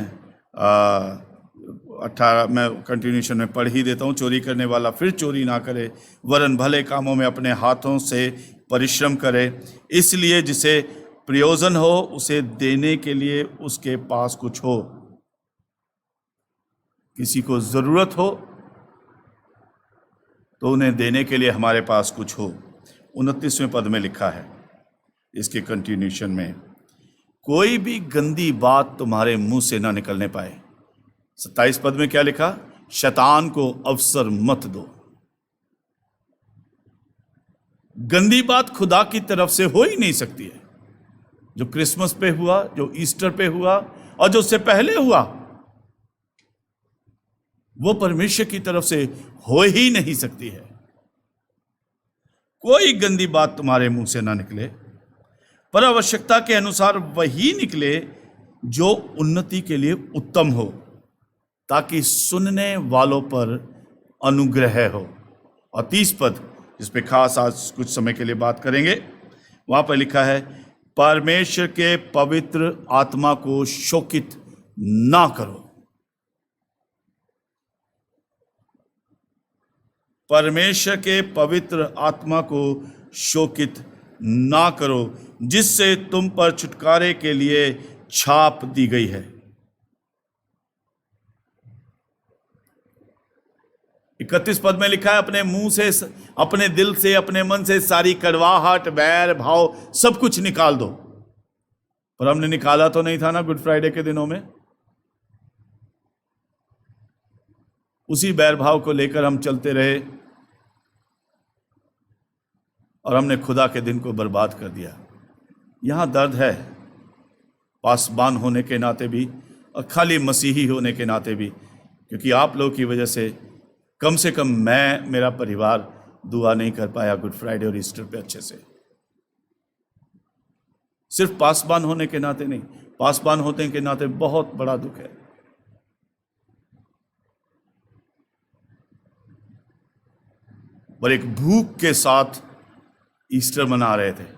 18, मैं कंटिन्यूशन में पढ़ ही देता हूँ। चोरी करने वाला फिर चोरी ना करे, वरन भले कामों में अपने हाथों से परिश्रम करे, इसलिए जिसे प्रयोजन हो उसे देने के लिए उसके पास कुछ हो। किसी को जरूरत हो तो उन्हें देने के लिए हमारे पास कुछ हो। 29वें पद में लिखा है, इसके कंटिन्यूशन में, कोई भी गंदी बात तुम्हारे मुंह से ना निकलने पाए। 27 पद में क्या लिखा? शैतान को अवसर मत दो। गंदी बात खुदा की तरफ से हो ही नहीं सकती है। जो क्रिसमस पे हुआ, जो ईस्टर पे हुआ और जो उससे पहले हुआ, वो परमेश्वर की तरफ से हो ही नहीं सकती है। कोई गंदी बात तुम्हारे मुंह से ना निकले, पर आवश्यकता के अनुसार वही निकले जो उन्नति के लिए उत्तम हो, ताकि सुनने वालों पर अनुग्रह हो। और 30 पद, जिस पे खास आज कुछ समय के लिए बात करेंगे, वहां पर लिखा है, परमेश्वर के पवित्र आत्मा को शोकित ना करो। परमेश्वर के पवित्र आत्मा को शोकित ना करो, जिससे तुम पर छुटकारे के लिए छाप दी गई है। 31 पद में लिखा है, अपने मुंह से, अपने दिल से, अपने मन से सारी कड़वाहट, बैर भाव सब कुछ निकाल दो। पर हमने निकाला तो नहीं था ना गुड फ्राइडे के दिनों में। उसी बैर भाव को लेकर हम चलते रहे और हमने खुदा के दिन को बर्बाद कर दिया। यहां दर्द है, पासबान होने के नाते भी और खाली मसीही होने के नाते भी, क्योंकि आप लोगों की वजह से कम मैं, मेरा परिवार दुआ नहीं कर पाया गुड फ्राइडे और ईस्टर पे अच्छे से। सिर्फ पासबान होने के नाते नहीं, पासबान होने के नाते बहुत बड़ा दुख है। और एक भूख के साथ ईस्टर मना रहे थे,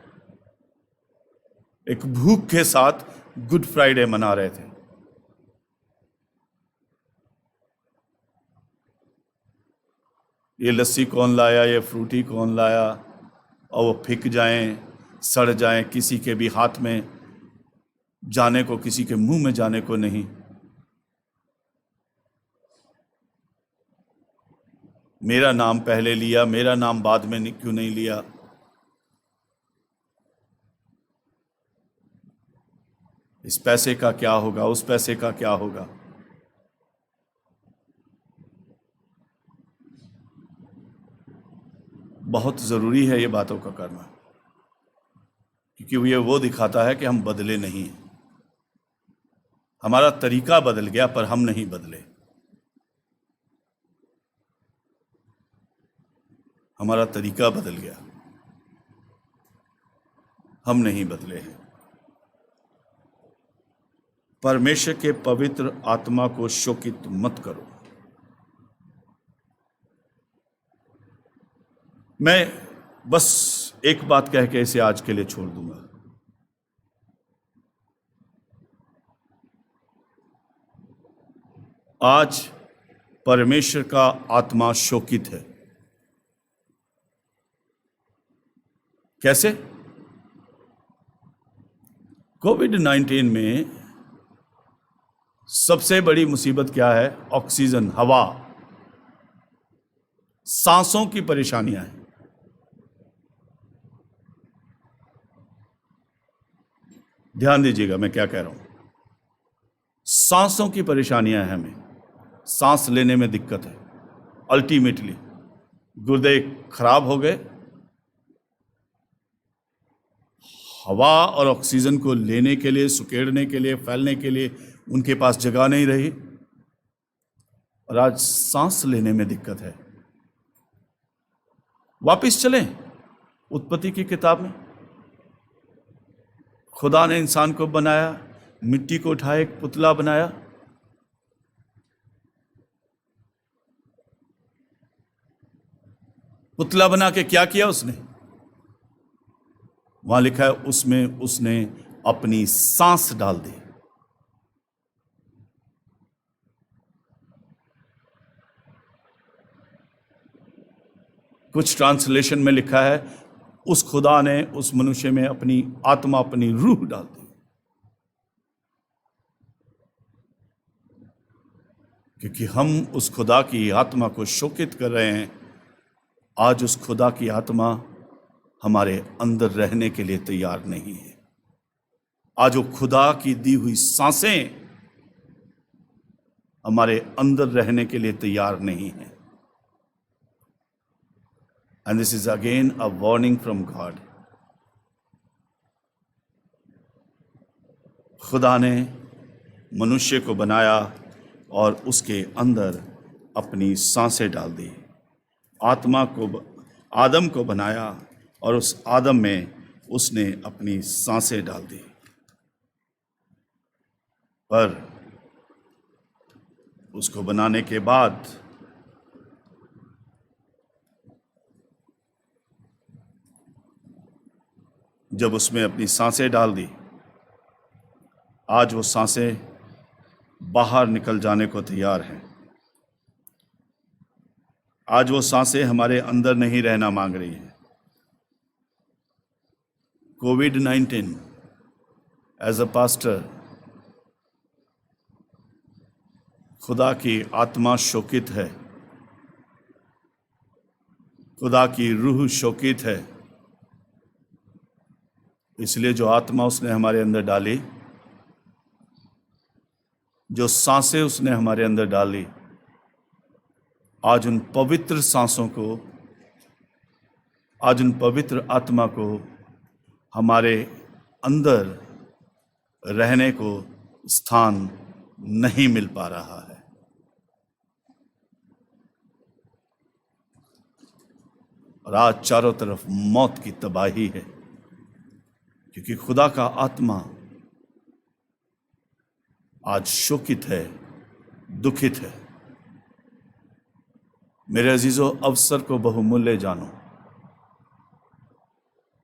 एक भूख के साथ गुड फ्राइडे मना रहे थे। ये लस्सी कौन लाया, ये फ्रूटी कौन लाया, और वो फिक जाएं, सड़ जाएं, किसी के भी हाथ में जाने को, किसी के मुंह में जाने को नहीं। मेरा नाम पहले लिया, मेरा नाम बाद में क्यों नहीं लिया? इस पैसे का क्या होगा, उस पैसे का क्या होगा? बहुत ज़रूरी है ये बातों का करना, क्योंकि ये वो दिखाता है कि हम बदले नहीं हैं। हमारा तरीका बदल गया पर हम नहीं बदले। हमारा तरीका बदल गया, हम नहीं बदले हैं। परमेश्वर के पवित्र आत्मा को शोकित मत करो। मैं बस एक बात कह के इसे आज के लिए छोड़ दूंगा। आज परमेश्वर का आत्मा शोकित है। कैसे? कोविड-19 में सबसे बड़ी मुसीबत क्या है? ऑक्सीजन, हवा, सांसों की परेशानियां हैं। ध्यान दीजिएगा मैं क्या कह रहा हूं। सांसों की परेशानियां हैं, हमें सांस लेने में दिक्कत है। अल्टीमेटली गुर्दे खराब हो गए, हवा और ऑक्सीजन को लेने के लिए, सुकेड़ने के लिए, फैलने के लिए उनके पास जगह नहीं रही, और आज सांस लेने में दिक्कत है। वापिस चलें उत्पत्ति की किताब में। खुदा ने इंसान को बनाया, मिट्टी को उठाया, एक पुतला बनाया, पुतला बना के क्या किया उसने? वहां लिखा है उसमें उसने अपनी सांस डाल दी। कुछ ट्रांसलेशन में लिखा है उस खुदा ने उस मनुष्य में अपनी आत्मा, अपनी रूह डाल दी, क्योंकि हम उस खुदा की आत्मा को शोकित कर रहे हैं। आज उस खुदा की आत्मा हमारे अंदर रहने के लिए तैयार नहीं है। आज वो खुदा की दी हुई सांसें हमारे अंदर रहने के लिए तैयार नहीं है। And this is again a warning from God. खुदा ने मनुष्य को बनाया और उसके अंदर अपनी सांसें डाल दी। आदम को बनाया और उस आदम में उसने अपनी सांसें डाल दी। पर उसको बनाने के बाद जब उसमें अपनी सांसें डाल दी, आज वो सांसें बाहर निकल जाने को तैयार हैं। आज वो सांसें हमारे अंदर नहीं रहना मांग रही हैं। कोविड-19 एज अ पास्टर, खुदा की आत्मा शोकित है, खुदा की रूह शोकित है। इसलिए जो आत्मा उसने हमारे अंदर डाली, जो सांसें उसने हमारे अंदर डाली, आज उन पवित्र सांसों को, आज उन पवित्र आत्मा को हमारे अंदर रहने को स्थान नहीं मिल पा रहा है। और आज चारों तरफ मौत की तबाही है, क्योंकि खुदा का आत्मा आज शोकित है, दुखित है। मेरे अजीजों, अवसर को बहुमूल्य जानो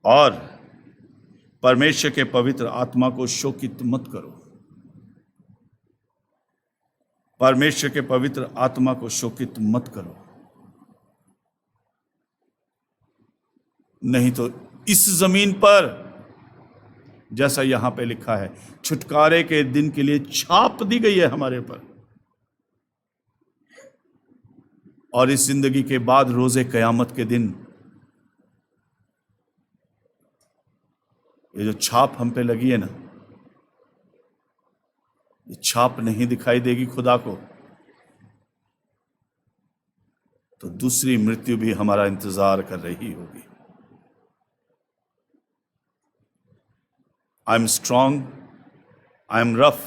और परमेश्वर के पवित्र आत्मा को शोकित मत करो। परमेश्वर के पवित्र आत्मा को शोकित मत करो, नहीं तो इस जमीन पर, जैसा यहां पे लिखा है, छुटकारे के दिन के लिए छाप दी गई है हमारे पर। और इस जिंदगी के बाद रोजे कयामत के दिन ये जो छाप हम पे लगी है ना, ये छाप नहीं दिखाई देगी खुदा को, तो दूसरी मृत्यु भी हमारा इंतजार कर रही होगी। I am strong, I am rough,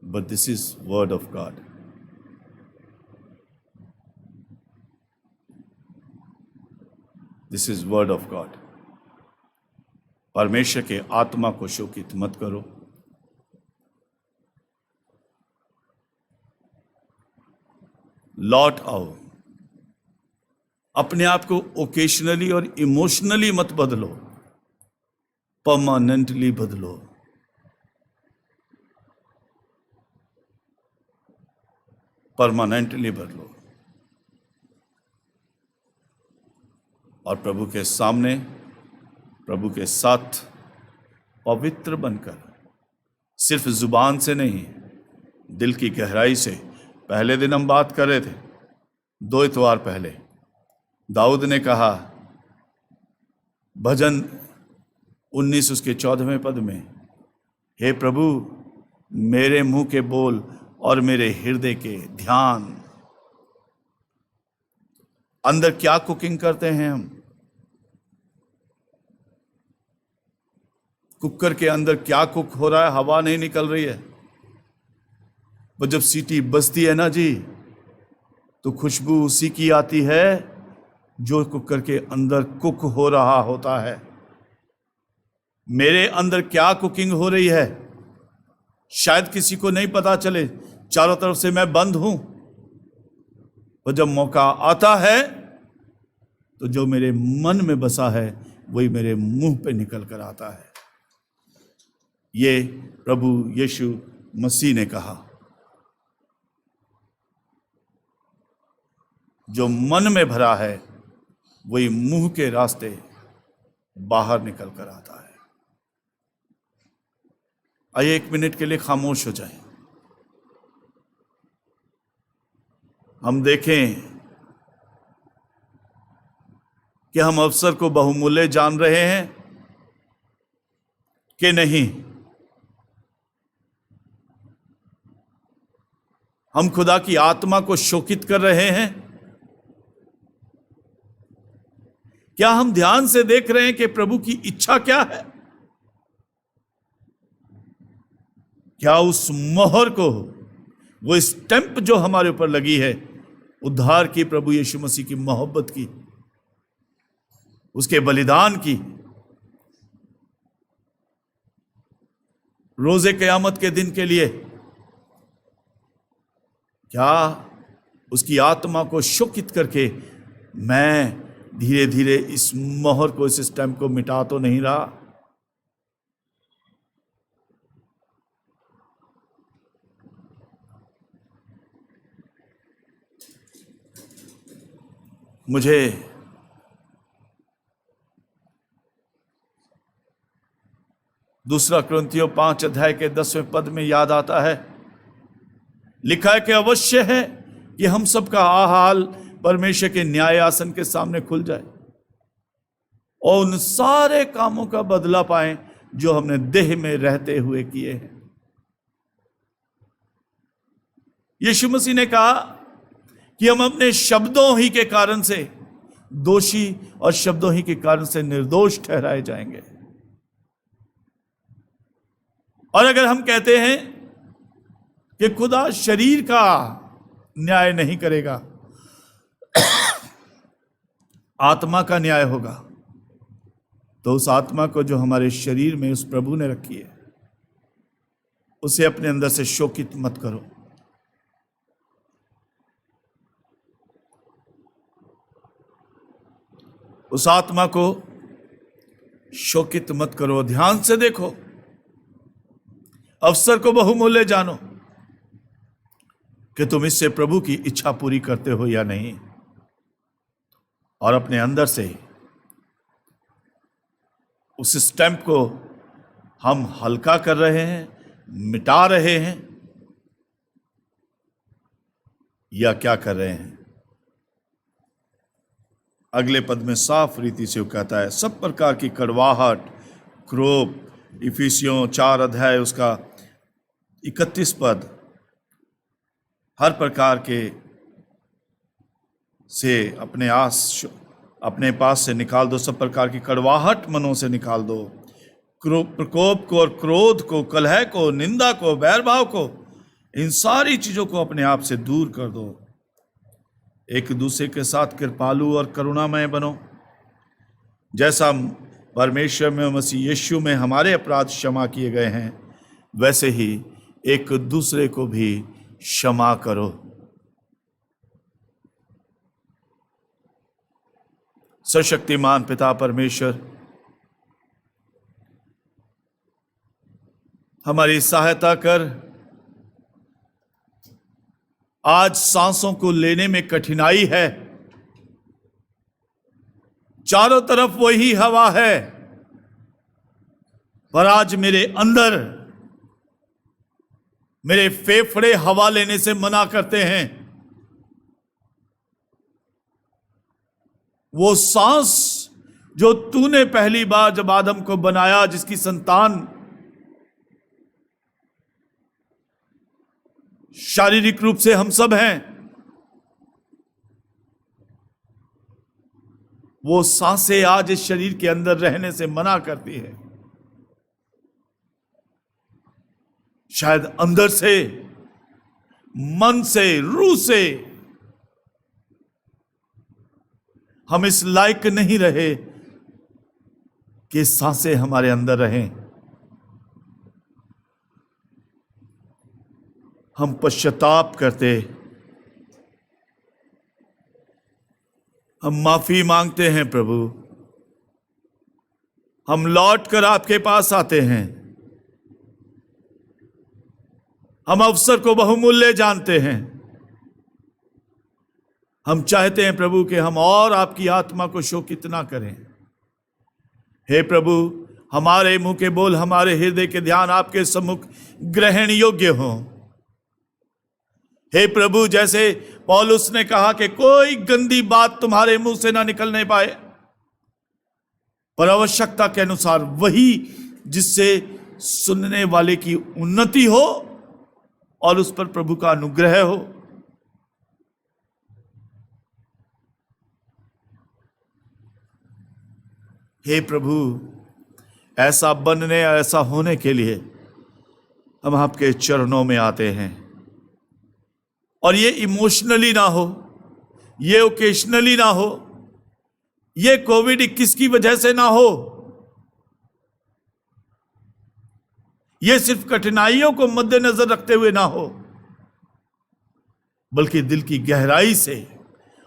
but this is word of God. This is word of God. परमेश्वर के आत्मा को शोकित मत करो। लौट आओ। अपने आप को ओकेशनली और इमोशनली मत बदलो, परमानेंटली बदलो। परमानेंटली बदलो और प्रभु के सामने, प्रभु के साथ पवित्र बनकर, सिर्फ जुबान से नहीं, दिल की गहराई से। पहले दिन हम बात कर रहे थे, 2 इतवार पहले, दाऊद ने कहा भजन 19 उसके 14वें पद में, हे प्रभु मेरे मुंह के बोल और मेरे हृदय के ध्यान। अंदर क्या कुकिंग करते हैं हम? कुकर के अंदर क्या कुक हो रहा है? हवा नहीं निकल रही है, पर जब सीटी बजती है ना जी, तो खुशबू उसी की आती है जो कुकर के अंदर कुक हो रहा होता है। मेरे अंदर क्या कुकिंग हो रही है शायद किसी को नहीं पता चले, चारों तरफ से मैं बंद हूं, और जब मौका आता है तो जो मेरे मन में बसा है वही मेरे मुंह पे निकल कर आता है। ये प्रभु यीशु मसीह ने कहा, जो मन में भरा है वही मुंह के रास्ते बाहर निकल कर आता है। आइए 1 मिनट के लिए खामोश हो जाएं। हम देखें कि हम अवसर को बहुमूल्य जान रहे हैं कि नहीं। हम खुदा की आत्मा को शोकित कर रहे हैं। क्या हम ध्यान से देख रहे हैं कि प्रभु की इच्छा क्या है? क्या उस मोहर को, वो स्टैंप जो हमारे ऊपर लगी है, उद्धार की, प्रभु यीशु मसीह की मोहब्बत की, उसके बलिदान की, रोजे क़यामत के दिन के लिए, क्या उसकी आत्मा को शोकित करके मैं धीरे धीरे इस मोहर को, इस स्टैंप को मिटा तो नहीं रहा? मुझे दूसरा कुरिन्थियों 5 अध्याय के 10वें पद में याद आता है, लिखा है कि अवश्य है कि हम सबका हाल परमेश्वर के न्याय आसन के सामने खुल जाए और उन सारे कामों का बदला पाएं जो हमने देह में रहते हुए किए हैं। यीशु मसीह ने कहा कि हम अपने शब्दों ही के कारण से दोषी और शब्दों ही के कारण से निर्दोष ठहराए जाएंगे। और अगर हम कहते हैं कि खुदा शरीर का न्याय नहीं करेगा, आत्मा का न्याय होगा, तो उस आत्मा को जो हमारे शरीर में उस प्रभु ने रखी है, उसे अपने अंदर से शोकित मत करो। उस आत्मा को शोकित मत करो। ध्यान से देखो, अवसर को बहुमूल्य जानो कि तुम इससे प्रभु की इच्छा पूरी करते हो या नहीं, और अपने अंदर से उस स्टैंप को हम हल्का कर रहे हैं, मिटा रहे हैं, या क्या कर रहे हैं? अगले पद में साफ रीति से वो कहता है, सब प्रकार की कड़वाहट, क्रोध, इफिसियों 4 अध्याय उसका 31 पद, हर प्रकार के से अपने पास से निकाल दो। सब प्रकार की कड़वाहट मनों से निकाल दो, प्रकोप को और क्रोध को, कलह को, निंदा को, बैरभाव को, इन सारी चीजों को अपने आप से दूर कर दो। एक दूसरे के साथ कृपालु और करुणामय बनो, जैसा परमेश्वर में मसीह यीशु में हमारे अपराध क्षमा किए गए हैं, वैसे ही एक दूसरे को भी क्षमा करो। सर्वशक्तिमान पिता परमेश्वर, हमारी सहायता कर। आज सांसों को लेने में कठिनाई है, चारों तरफ वही हवा है, पर आज मेरे अंदर मेरे फेफड़े हवा लेने से मना करते हैं। वो सांस जो तूने पहली बार जब आदम को बनाया, जिसकी संतान शारीरिक रूप से हम सब हैं, वो सांसें आज इस शरीर के अंदर रहने से मना करती है। शायद अंदर से, मन से, रूह से हम इस लायक नहीं रहे कि सांसें हमारे अंदर रहें। हम पश्चाताप करते, हम माफी मांगते हैं प्रभु, हम लौट कर आपके पास आते हैं। हम अवसर को बहुमूल्य जानते हैं, हम चाहते हैं प्रभु कि हम और आपकी आत्मा को शोकित ना करें। हे प्रभु, हमारे मुंह के बोल, हमारे हृदय के ध्यान आपके सम्मुख ग्रहण योग्य हों। हे प्रभु, जैसे पौलुस ने कहा कि कोई गंदी बात तुम्हारे मुंह से ना निकलने पाए, पर आवश्यकता के अनुसार वही जिससे सुनने वाले की उन्नति हो और उस पर प्रभु का अनुग्रह हो। हे प्रभु, ऐसा बनने, ऐसा होने के लिए हम आपके चरणों में आते हैं। और ये इमोशनली ना हो, ये ओकेशनली ना हो, ये कोविड-19 की वजह से ना हो, ये सिर्फ कठिनाइयों को मद्देनजर रखते हुए ना हो, बल्कि दिल की गहराई से,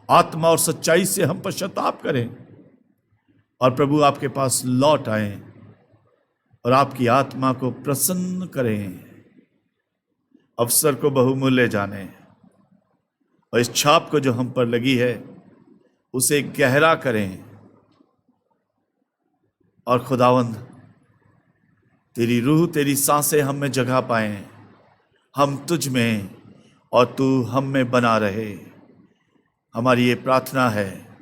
आत्मा और सच्चाई से हम पश्चाताप करें और प्रभु आपके पास लौट आए और आपकी आत्मा को प्रसन्न करें, अवसर को बहुमूल्य जाने और इस छाप को जो हम पर लगी है उसे गहरा करें। और खुदावंद, तेरी रूह, तेरी सांसें हम में जगह पाएं, हम तुझ में और तू हम में बना रहे। हमारी ये प्रार्थना है,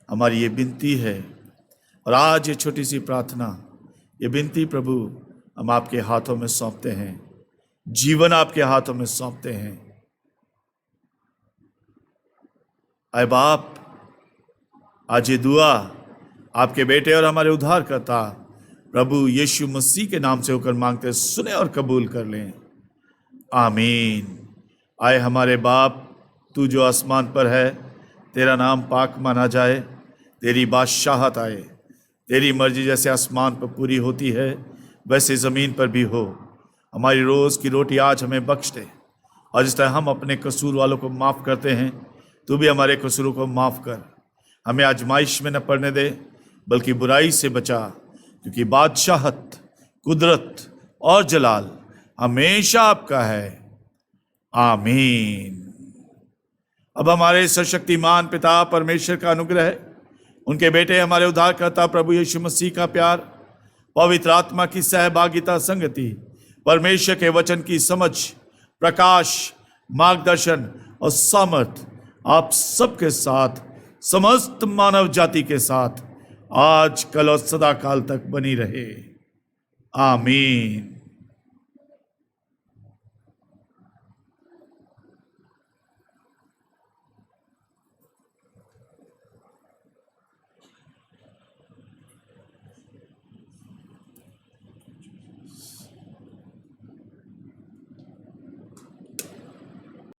हमारी ये विनती है। और आज ये छोटी सी प्रार्थना, ये विनती प्रभु हम आपके हाथों में सौंपते हैं, जीवन आपके हाथों में सौंपते हैं। आए बाप, आज ये दुआ आपके बेटे और हमारे उद्धारकर्ता प्रभु यीशु मसीह के नाम से होकर मांगते, सुने और कबूल कर लें। आमीन। आए हमारे बाप, तू जो आसमान पर है, तेरा नाम पाक माना जाए, तेरी बादशाहत आए, तेरी मर्जी जैसे आसमान पर पूरी होती है वैसे ज़मीन पर भी हो। हमारी रोज़ की रोटी आज हमें बख्श दे, और जिस तरह हम अपने कसूर वालों को माफ़ करते हैं, तू भी हमारे कसूरों को माफ़ कर। हमें आजमाइश में न पड़ने दे, बल्कि बुराई से बचा, क्योंकि बादशाहत, कुदरत और जलाल हमेशा आपका है। आमीन। अब हमारे सर्वशक्तिमान पिता परमेश्वर का अनुग्रह, उनके बेटे हमारे उद्धारकर्ता प्रभु यीशु मसीह का प्यार, पवित्र आत्मा की सहभागिता, संगति, परमेश्वर के वचन की समझ, प्रकाश, मार्गदर्शन और सामर्थ आप सबके साथ, समस्त मानव जाति के साथ आज, कल और सदा काल तक बनी रहे। आमीन।